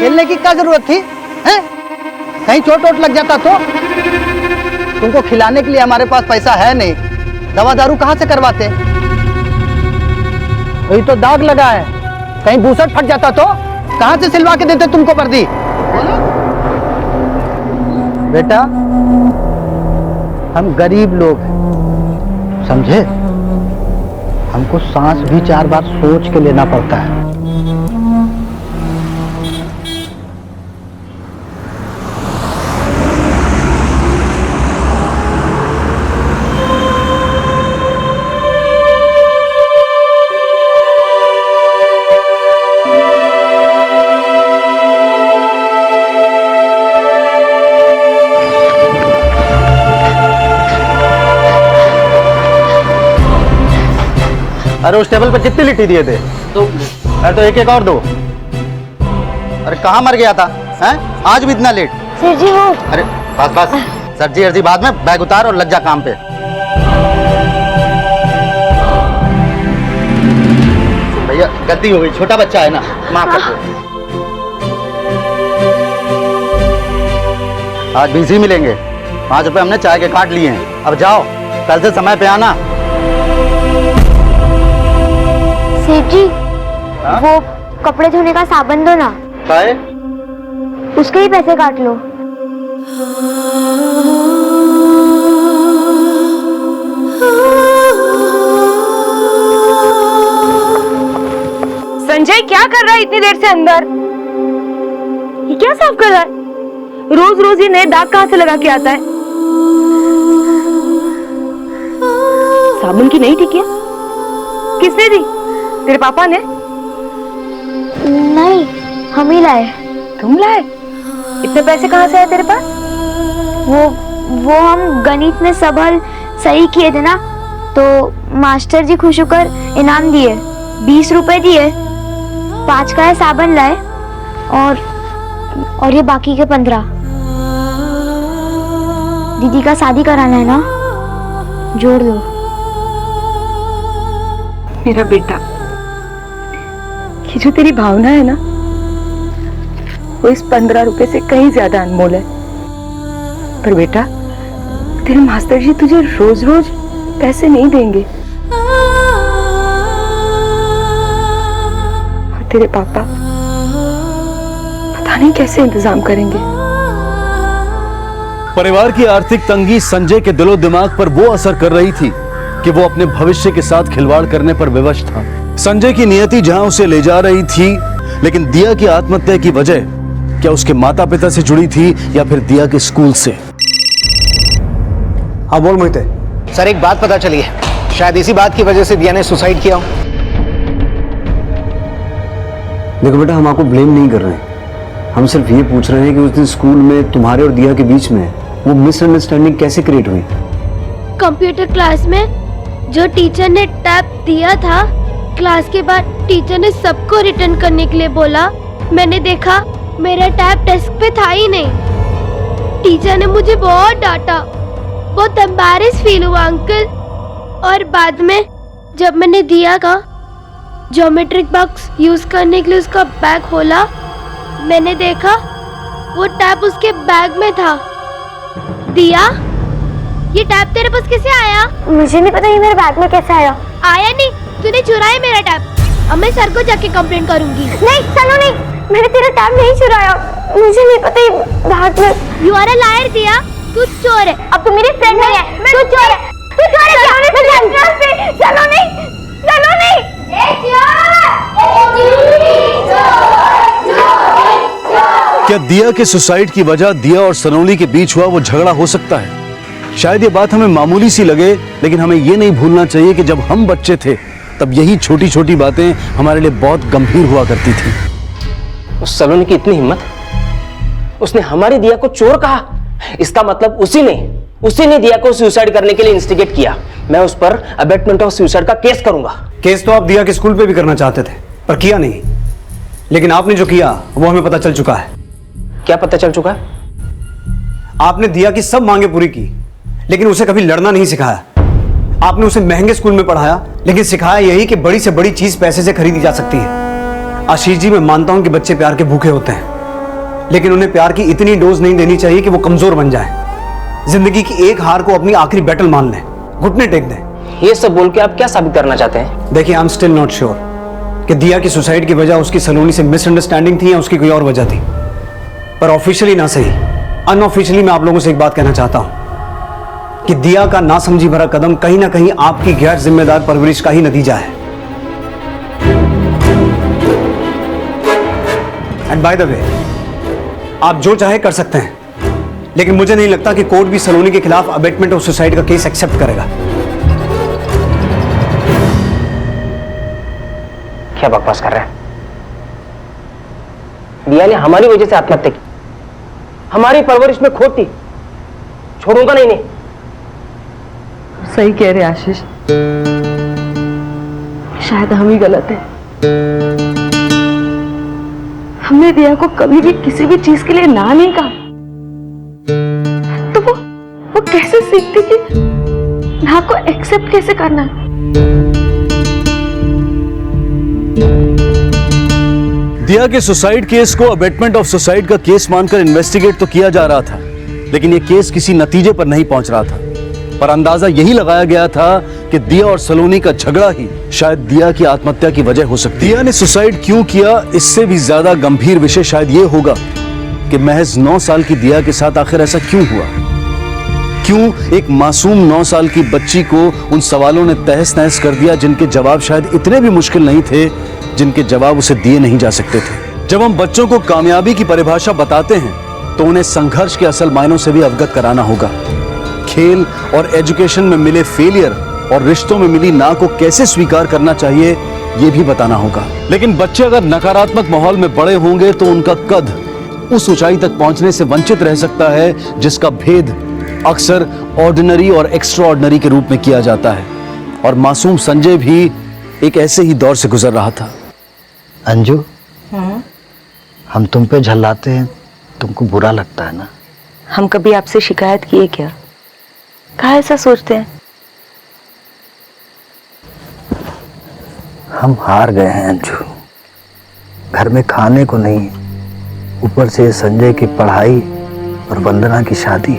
खेलने की क्या जरूरत थी? हैं? कहीं चोट वोट लग जाता तो? तुमको खिलाने के लिए हमारे पास पैसा है नहीं, दवा दारू कहाँ से करवाते? वही तो दाग लगा है, कहीं बूसट फट जाता तो कहां से सिलवा के देते तुमको वर्दी? बेटा हम गरीब लोग हैं, समझे? हमको सांस भी 4 बार सोच के लेना पड़ता है। अरे उस टेबल पे कितनी लिट्टी दिए थे? अरे तो एक और दो। अरे कहाँ मर गया था? हैं? आज भी इतना लेट? सर जी वो। अरे बस सब्जी अर्जी बाद में, बैग उतार और लग जा काम पे। भैया गलती हो गई, छोटा बच्चा है ना, माफ कर दो। आज बिजी मिलेंगे, 5 रुपए हमने चाय के काट लिए हैं। अब जाओ, कल से समय पे आना। सेठ जी, वो कपड़े धोने का साबुन दो ना। काय? उसके ही पैसे काट लो। संजय क्या कर रहा है इतनी देर से अंदर? ये क्या साफ कर रहा है? रोज रोज ये नए दाग कहाँ से लगा के आता है? साबुन की नहीं टिकिया किसने दी? तेरे पापा ने? नहीं, हम ही लाए। तुम लाए? इतने पैसे कहाँ से आए तेरे पास? वो हम गणित में सब हल सही किए थे ना, तो मास्टर जी खुश होकर इनाम दिए, 20 रुपए दिए, 5 का है साबुन लाए और ये बाकी के 15। दीदी का शादी कराना है ना, जोड़ लो। मेरा बेटा, ये जो तेरी भावना है ना, वो इस 15 रुपए से कहीं ज्यादा अनमोल है। पर बेटा, तेरे मास्टर जी तुझे रोज रोज पैसे नहीं देंगे, और तेरे पापा पता नहीं कैसे इंतजाम करेंगे। परिवार की आर्थिक तंगी संजय के दिलो दिमाग पर वो असर कर रही थी कि वो अपने भविष्य के साथ खिलवाड़ करने पर विवश था। संजय की नियति जहां उसे ले जा रही थी, लेकिन दिया की आत्महत्या की वजह क्या उसके माता पिता से जुड़ी थी या फिर दिया के स्कूल से? हाँ बोल मोहिते। सर एक बात पता चली है, शायद इसी बात की वजह से दिया ने सुसाइड किया हो। देखो बेटा, हम आपको ब्लेम नहीं कर रहे हैं, हम सिर्फ ये पूछ रहे हैं कि उस दिन स्कूल में तुम्हारे और दिया के बीच में वो मिसअंडरस्टैंडिंग कैसे क्रिएट हुई? कंप्यूटर क्लास में जो टीचर ने टैब दिया था, क्लास के बाद टीचर ने सबको रिटर्न करने के लिए बोला। मैंने देखा मेरा टैब डेस्क पे था ही नहीं। टीचर ने मुझे बहुत डांटा, बहुत एम्बैरेस फील हुआ अंकल। और बाद में जब मैंने दिया का ज्योमेट्रिक बॉक्स यूज करने के लिए उसका बैग खोला, मैंने देखा वो टैब उसके बैग में था। दिया, ये टैब तेरे पास कैसे आया? मुझे नहीं पता ये मेरे बैग में कैसे आया। आया नहीं, तूने चुराया मेरा टैब। अब मैं सर को जाके कंप्लेंट करूंगी। नहीं चलो नहीं, मैंने तेरा टैब नहीं चुराया, मुझे नहीं पता ये बैग में। यू आर अ लायर दिया, तू चोर है। अब तू मेरी फ्रेंड नहीं है, तू चोर है। तू चोर है क्या? मैं जानती हूँ। चलो नहीं, चलो नहीं। क्या दिया के सुसाइड की वजह दिया और सनोली के बीच हुआ वो झगड़ा हो सकता है? शायद ये बात हमें मामूली सी लगे, लेकिन हमें ये नहीं भूलना चाहिए कि जब हम बच्चे थे तब यही छोटी छोटी बातें हमारे लिए बहुत गंभीर हुआ करती थी। उस सलोनी की इतनी हिम्मत, उसने हमारी दिया को चोर कहा। इसका मतलब उसी ने दिया को सुसाइड करने के लिए इंस्टिगेट किया। मैं उस पर अबेटमेंट ऑफ सुसाइड का केस करूंगा। केस तो आप दिया के स्कूल पे भी करना चाहते थे, पर किया नहीं। लेकिन आपने जो किया वो हमें पता चल चुका है। क्या पता चल चुका है? आपने दिया की सब मांगे पूरी की, लेकिन उसे कभी लड़ना नहीं सिखाया। आपने उसे महंगे स्कूल में पढ़ाया, लेकिन सिखाया यही कि बड़ी से बड़ी चीज पैसे से खरीदी जा सकती है। आशीष जी, मैं मानता हूं कि बच्चे प्यार के भूखे होते हैं, लेकिन उन्हें प्यार की इतनी डोज नहीं देनी चाहिए कि वो कमजोर बन जाए। जिंदगी की एक हार को अपनी आखिरी बैटल मान लें, घुटने टेक दें। ये सब बोल के आप क्या साबित करना चाहते हैं? देखिए, I am still not sure कि दिया की सुसाइड की वजह उसकी सलोनी से मिसअंडरस्टैंडिंग थी या उसकी कोई और वजह थी। पर ऑफिशियली ना सही, अनऑफिशियली मैं आप लोगों से एक बात कहना चाहता हूं कि दिया का नासमझी भरा कदम कहीं ना कहीं आपकी गैर जिम्मेदार परवरिश का ही नतीजा है। एंड बाय द वे, आप जो चाहे कर सकते हैं, लेकिन मुझे नहीं लगता कि कोर्ट भी सलोनी के खिलाफ अबेटमेंट ऑफ सुसाइड का केस एक्सेप्ट करेगा। क्या बकवास कर रहे हैं? दिया ने हमारी वजह से आत्महत्या की, हमारी परवरिश में खोट थी, छोड़ूंगा नहीं। सही कह रहे आशीष, शायद हम ही गलत हैं। हमने दिया को कभी भी किसी भी चीज के लिए ना नहीं कहा, तो वो कैसे सीखती कि ना को एक्सेप्ट कैसे करना है। दिया के सुसाइड केस को अबेटमेंट ऑफ सुसाइड का केस मानकर इन्वेस्टिगेट तो किया जा रहा था, लेकिन यह केस किसी नतीजे पर नहीं पहुंच रहा था। पर अंदाजा यही लगाया गया था कि दिया और सलोनी का झगड़ा ही शायद दिया की आत्महत्या की वजह हो सकती है। दिया ने सुसाइड क्यों किया, इससे भी ज्यादा गंभीर विषय शायद ये होगा कि महज 9 साल की दिया के साथ आखिर ऐसा क्यों हुआ। क्यों एक मासूम 9 साल की बच्ची को उन सवालों ने तहस नहस कर दिया जिनके जवाब शायद इतने भी मुश्किल नहीं थे जिनके जवाब उसे दिए नहीं जा सकते थे। जब हम बच्चों को कामयाबी की परिभाषा बताते हैं तो उन्हें संघर्ष के असल मायनों से भी अवगत कराना होगा। खेल और एजुकेशन में मिले फेलियर और रिश्तों में मिली ना को कैसे स्वीकार करना चाहिए ये भी बताना होगा। लेकिन बच्चे अगर नकारात्मक माहौल में बड़े होंगे तो उनका कद उस ऊंचाई तक पहुंचने से वंचित रह सकता है जिसका भेद अक्सर ऑर्डिनरी और एक्स्ट्रा ऑर्डिनरी के रूप में किया जाता है। और मासूम संजय भी एक ऐसे ही दौर से गुजर रहा था। अंजू, हम तुम पे झल्लाते हैं, तुमको बुरा लगता है ना? हम कभी आपसे शिकायत किए क्या? कहाँ ऐसा सोचते हैं? हम हार गए हैं अंजू। घर में खाने को नहीं, ऊपर से संजय की पढ़ाई और वंदना की शादी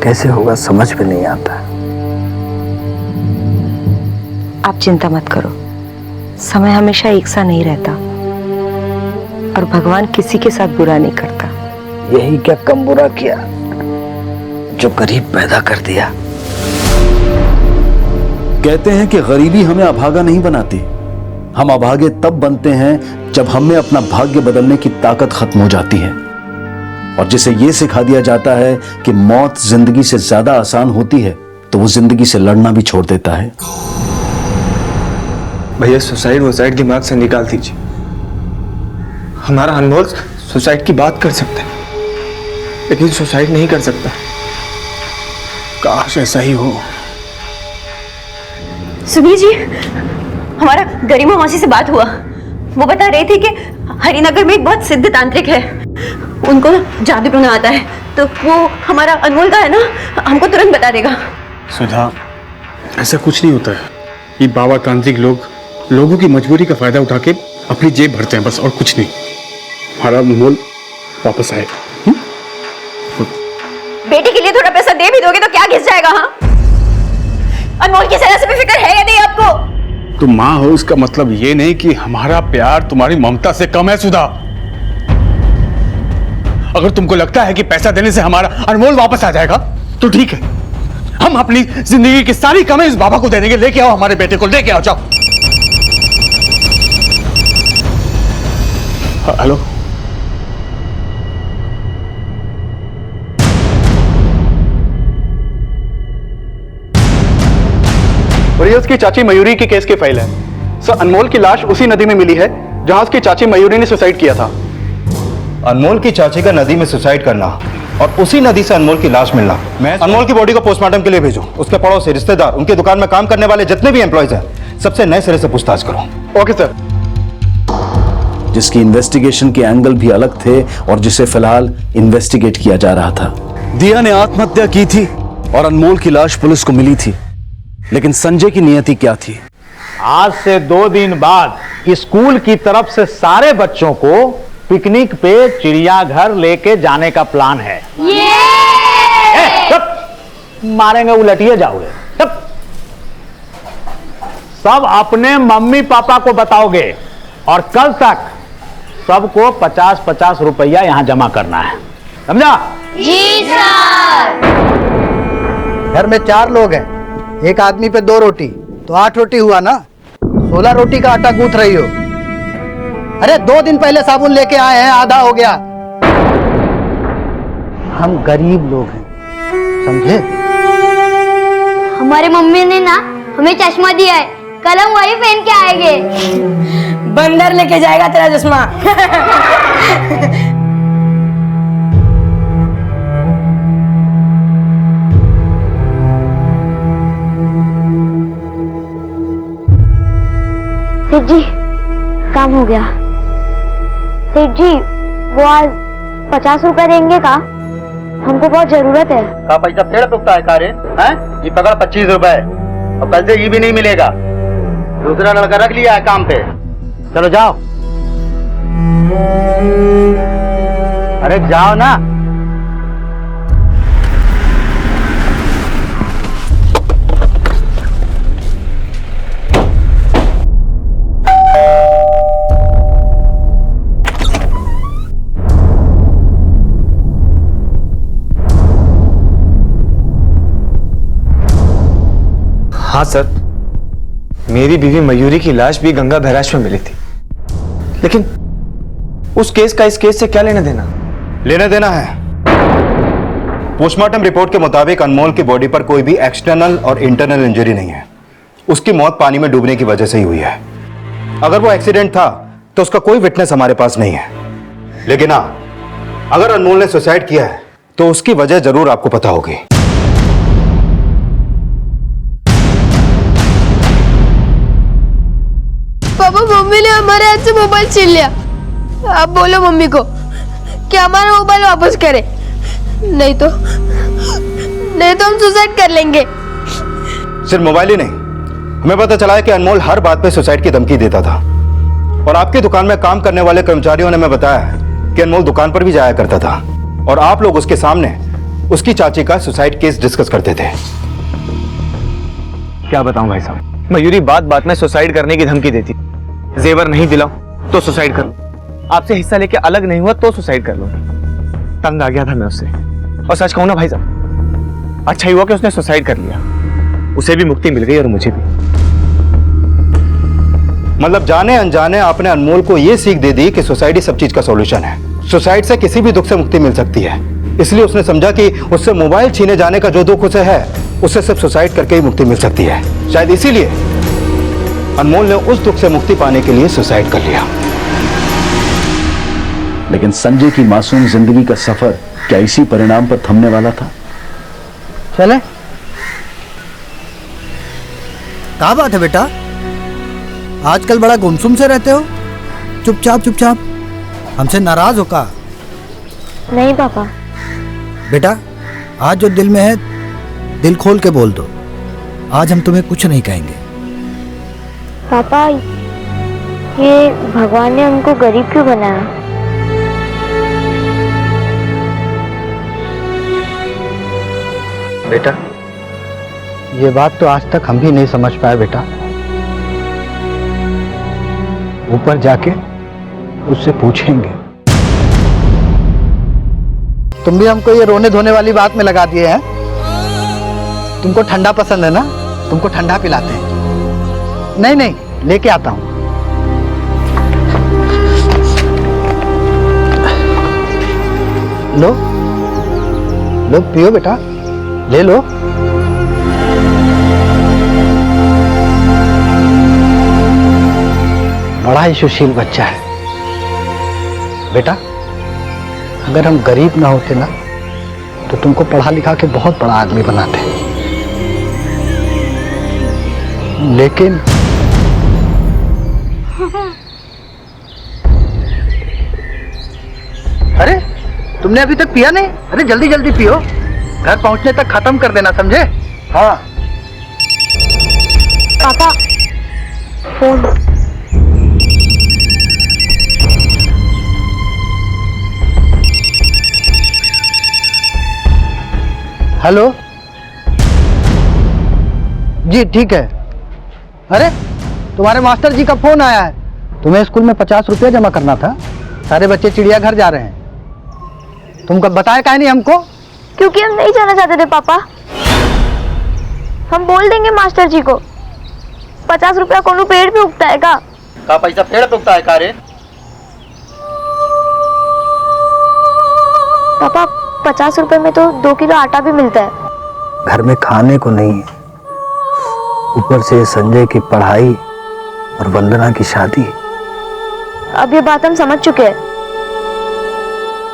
कैसे होगा समझ में नहीं आता। आप चिंता मत करो, समय हमेशा एक सा नहीं रहता और भगवान किसी के साथ बुरा नहीं करता। यही क्या कम बुरा किया जो गरीब पैदा कर दिया। कहते हैं कि गरीबी हमें अभागा नहीं बनाती, हम अभागे तब बनते हैं जब हमें अपना भाग्य बदलने की ताकत खत्म हो जाती है और जिसे यह सिखा दिया जाता है कि मौत जिंदगी से ज्यादा आसान होती है तो वो जिंदगी से लड़ना भी छोड़ देता है। भैया सुसाइड दिमाग से निकाल दीजिए। हमारा अनमोल सुसाइड की बात कर सकता है लेकिन सुसाइड नहीं कर सकता। काश ऐसा ही हो। सुबीर जी, हमारा गरिमा मौसी से बात हुआ। वो बता रही थी कि हरिनगर में एक बहुत सिद्ध तांत्रिक है, उनको जादू टोना आता है, तो वो हमारा अनमोल का है ना, हमको तुरंत बता देगा। सुधा, ऐसा कुछ नहीं होता है। ये बाबा तांत्रिक लोग लोगों की मजबूरी का फायदा उठा के अपनी जेब भरते हैं, बस और कुछ नहीं। हमारा अनमोल वापस आए। बेटी के लिए थोड़ा पैसा दे भी दोगे तो क्या घिस जाएगा? हाँ, अनमोल की सेना से भी फिक्र है या नहीं आपको? तुम माँ हो, इसका मतलब ये नहीं कि हमारा प्यार तुम्हारी ममता से कम है सुधा। अगर तुमको लगता है कि पैसा देने से हमारा अनमोल वापस आ जाएगा तो ठीक है, हम अपनी जिंदगी की सारी कमाई इस बाबा को दे देंगे। लेके आओ हमारे बेटे को, लेके आओ, जाओ। हेलो, और ये उसकी चाची मयूरी की केस की फाइल है। सर, अनमोल की लाश उसी नदी में मिली है जहां उसकी चाची मयूरी ने सुसाइड किया था। अनमोल की चाची का नदी में सुसाइड करना और उसी नदी से अनमोल की लाश मिलना। मैं अनमोल की बॉडी को पोस्टमार्टम के लिए भेजो। उसके पड़ोसी, रिश्तेदार, उनकी दुकान में काम करने वाले जितने भी एम्प्लॉयज हैं, सबसे नए सिरे से पूछताछ करो। Okay sir. जिसकी इन्वेस्टिगेशन के एंगल भी अलग थे और जिसे फिलहाल इन्वेस्टिगेट किया जा रहा था। दिया ने आत्महत्या की थी और अनमोल की लाश पुलिस को मिली थी, लेकिन संजय की नियति क्या थी? आज से 2 दिन बाद स्कूल की तरफ से सारे बच्चों को पिकनिक पे चिड़ियाघर लेके जाने का प्लान है। मारेंगे उलटिए जाओगे। सब अपने मम्मी पापा को बताओगे और कल तक सबको 50-50 रुपया यहां जमा करना है, समझा? जी सर। घर में 4 लोग हैं, एक आदमी पे 2 रोटी तो 8 रोटी हुआ ना। 16 रोटी का आटा गूंथ रही हो। अरे 2 दिन पहले साबुन लेके आए हैं, आधा हो गया। हम गरीब लोग हैं, समझे? हमारे मम्मी ने ना हमें चश्मा दिया है, कल हम वही पहन के आएंगे। बंदर लेके जाएगा तेरा चश्मा। सेठ जी, काम हो गया। सेठ जी, वो आज 50 रुपए देंगे का? हमको बहुत जरूरत है। का पैसा पेड़ पे उगता है कारे? हैं? ये पकड़ 25 रुपए और कल से ये भी नहीं मिलेगा। दूसरा लड़का रख लिया है काम पे। चलो जाओ। अरे जाओ ना। हाँ सर, मेरी बीवी मयूरी की लाश भी गंगा बैराज में मिली थी, लेकिन उस केस का इस केस से क्या लेना देना? लेना देना है। पोस्टमार्टम रिपोर्ट के मुताबिक अनमोल की बॉडी पर कोई भी एक्सटर्नल और इंटरनल इंजरी नहीं है। उसकी मौत पानी में डूबने की वजह से ही हुई है। अगर वो एक्सीडेंट था तो उसका कोई विटनेस हमारे पास नहीं है। लेकिन हाँ, अगर अनमोल ने सुसाइड किया है तो उसकी वजह जरूर आपको पता होगी। पापा, मम्मी ने हमारे हाथ से मोबाइल छीन लिया। आप बोलो मम्मी को कि हमारा मोबाइल वापस करे, नहीं तो हम सुसाइड कर लेंगे। सिर्फ मोबाइल ही नहीं, हमें पता चला है कि अनमोल हर बात पे सुसाइड की धमकी देता था। और आपकी दुकान में काम करने वाले कर्मचारियों ने हमें बताया कि अनमोल दुकान पर भी जाया करता था और आप लोग उसके सामने उसकी चाची का सुसाइड केस डिस्कस करते थे। क्या बताऊं भाई साहब, मयूरी बात बात में सुसाइड करने की धमकी देती। जेवर नहीं दिलाऊं तो सुसाइड कर लूं, आपसे हिस्सा लेके अलग नहीं हुआ तो सुसाइड कर लूं। तंग आ गया था मैं उससे। और सच कहूं ना भाई साहब, अच्छा ही हुआ कि उसने सुसाइड कर लिया। उसे भी मुक्ति मिल गई और मुझे भी। मतलब जाने अनजाने आपने अनमोल को यह सीख दे दी कि सुसाइड ही सब चीज का सॉल्यूशन है। सुसाइड से किसी भी दुख से मुक्ति मिल सकती है, इसलिए उसने समझा कि उससे मोबाइल छीने जाने का जो दुख उसे है, उससे सिर्फ सुसाइड करके ही मुक्ति मिल सकती है। शायद इसीलिए अनमोल ने उस दुख से मुक्ति पाने के लिए सुसाइड कर लिया। लेकिन संजय की मासूम जिंदगी का सफर क्या इसी परिणाम पर थमने वाला था? चले। क्या बात है बेटा, आजकल बड़ा गुमसुम से रहते हो, चुपचाप हमसे नाराज हो का? नहीं पापा। बेटा, आज जो दिल में है दिल खोल के बोल दो। आज हम तुम्हें कुछ नहीं कहेंगे। पापा, ये भगवान ने हमको गरीब क्यों बनाया? बेटा, ये बात तो आज तक हम भी नहीं समझ पाए बेटा। ऊपर जाके उससे पूछेंगे। तुम भी हमको ये रोने धोने वाली बात में लगा दिए हैं। तुमको ठंडा पसंद है ना, तुमको ठंडा पिलाते हैं। नहीं, लेके आता हूं। लो पियो बेटा, ले लो। बड़ा ही सुशील बच्चा है बेटा। अगर हम गरीब ना होते ना तो तुमको पढ़ा लिखा के बहुत बड़ा आदमी बनाते। लेकिन अरे तुमने अभी तक पिया नहीं? अरे जल्दी जल्दी पियो, घर पहुंचने तक खत्म कर देना, समझे? हाँ। पापा, फोन। हेलो जी, ठीक है। अरे तुम्हारे मास्टर जी का फोन आया है। तुम्हें स्कूल में 50 रुपया जमा करना था। सारे बच्चे चिड़ियाघर जा रहे हैं। तुम कब बताया काहे नहीं हमको? क्योंकि हम नहीं जाना चाहते थे पापा। हम बोल देंगे मास्टर जी को। 50 रुपया कोनो पेड़ पे उगता है का पैसा पेड़ पे उगता है का रे? पापा, 50 रुपए में तो 2 किलो आटा भी मिलता है। घर में खाने को नहीं है, ऊपर से संजय की पढ़ाई और वंदना की शादी। अब ये बात हम समझ चुके हैं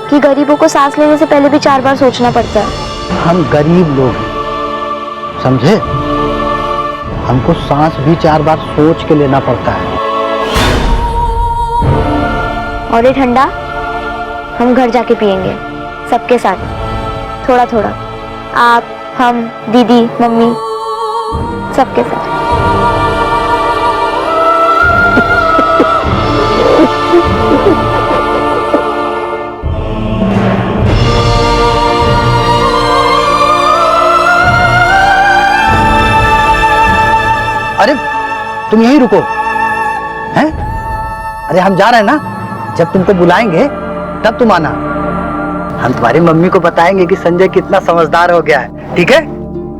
कि गरीबों को सांस लेने से पहले भी 4 बार सोचना पड़ता है। हम गरीब लोग हैं, समझे? हमको सांस भी 4 बार सोच के लेना पड़ता है। और ये ठंडा हम घर जाके पियेंगे सबके साथ। थोड़ा थोड़ा। आप, हम, दीदी, मम्मी, सबके साथ। अरे तुम यहीं रुको हैं? अरे हम जा रहे हैं ना, जब तुमको बुलाएंगे तब तुम आना। हम तुम्हारी मम्मी को बताएंगे कि संजय कितना समझदार हो गया है, ठीक है?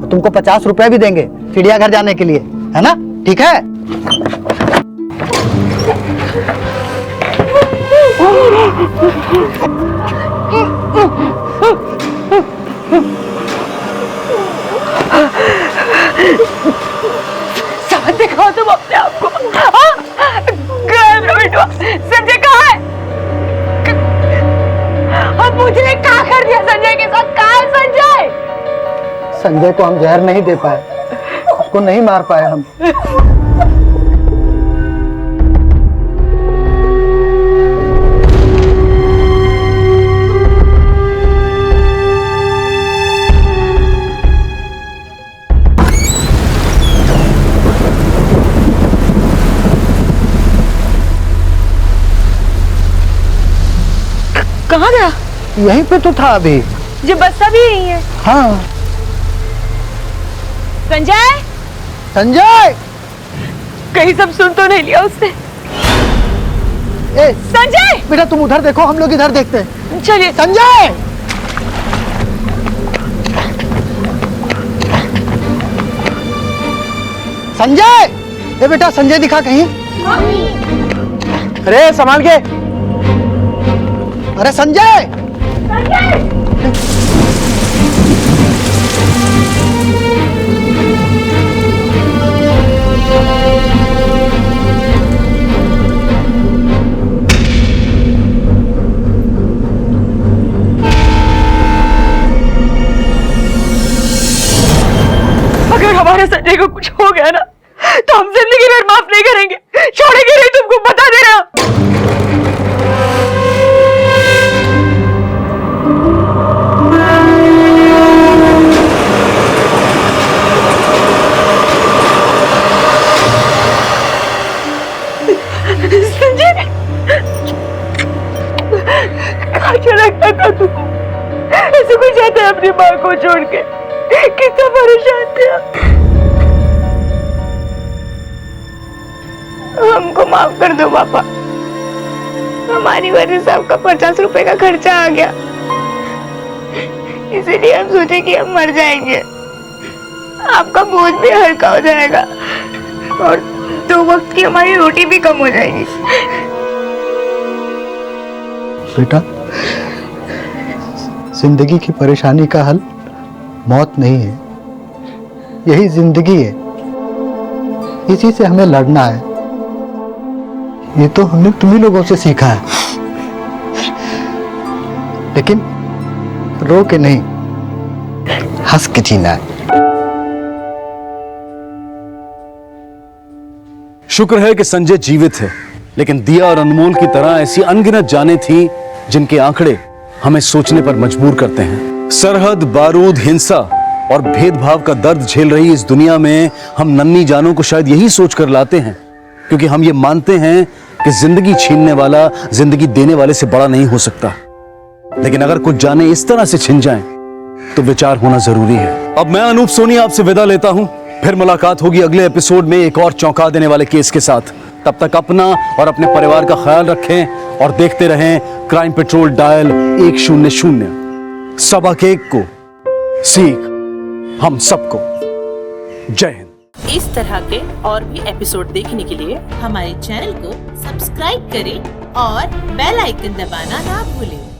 तुमको 50 रुपए भी देंगे चिड़ियाघर जाने के लिए, है ना? ठीक है? समझ दिखाओ तुम अपने आप को। संजय कहाँ है? और मुझे क्या कर दिया संजय के साथ? कहाँ है संजय? संजय को हम जहर नहीं दे पाए, उसको नहीं मार पाए हम। कहाँ गया? यहीं पे तो था अभी। ये बस्ता भी यही है। हाँ। संजय, संजय, कहीं सब सुन तो नहीं लिया उसने? ए, संजय! बेटा तुम उधर देखो, हम लोग इधर देखते हैं। चलिए। संजय! संजय! ए बेटा संजय दिखा कहीं? अरे संभाल के। अरे संजय! अगर हमारे संजय को कुछ हो गया ना, तो हम जिंदगी भर माफ नहीं करेंगे, छोड़ेंगे नहीं तुमको, बता दे रहा। संजय, कहाँ चला गया था तू? ऐसे कोई जाता है अपनी माँ को छोड़ के? कितना परेशान था। हमको माफ कर दो पापा, हमारी वजह से आपका 50 रुपए का खर्चा आ गया, इसीलिए हम सोचे कि हम मर जाएंगे, आपका बोझ भी हल्का हो जाएगा और 2 वक्त की हमारी रोटी भी कम हो जाएगी। बेटा, जिंदगी की परेशानी का हल मौत नहीं है, यही जिंदगी है, इसी से हमें लड़ना है। ये तो हमने तुम्ही लोगों से सीखा है, लेकिन रो के नहीं, हंस के जीना है। शुक्र है कि संजय जीवित है, लेकिन दिया और अनमोल की तरह ऐसी अनगिनत जानें थी जिनके आंकड़े हमें सोचने पर मजबूर करते हैं। सरहद, बारूद, हिंसा और भेदभाव का दर्द झेल रही इस दुनिया में हम नन्ही जानों को शायद यही सोचकर लाते हैं, क्योंकि हम ये मानते हैं कि जिंदगी छीनने वाला जिंदगी देने वाले से बड़ा नहीं हो सकता। लेकिन अगर कुछ जाने इस तरह से छिन जाएं, तो विचार होना जरूरी है। अब मैं अनूप सोनी आपसे विदा लेता हूं, फिर मुलाकात होगी अगले एपिसोड में एक और चौंका देने वाले केस के साथ। तब तक अपना और अपने परिवार का ख्याल रखें और देखते रहें क्राइम पेट्रोल डायल 100। सबक एक को सीख हम सबको। जय हिंद। इस तरह के और भी एपिसोड देखने के लिए हमारे चैनल को सब्सक्राइब करें और बेल आइकन दबाना ना भूलें।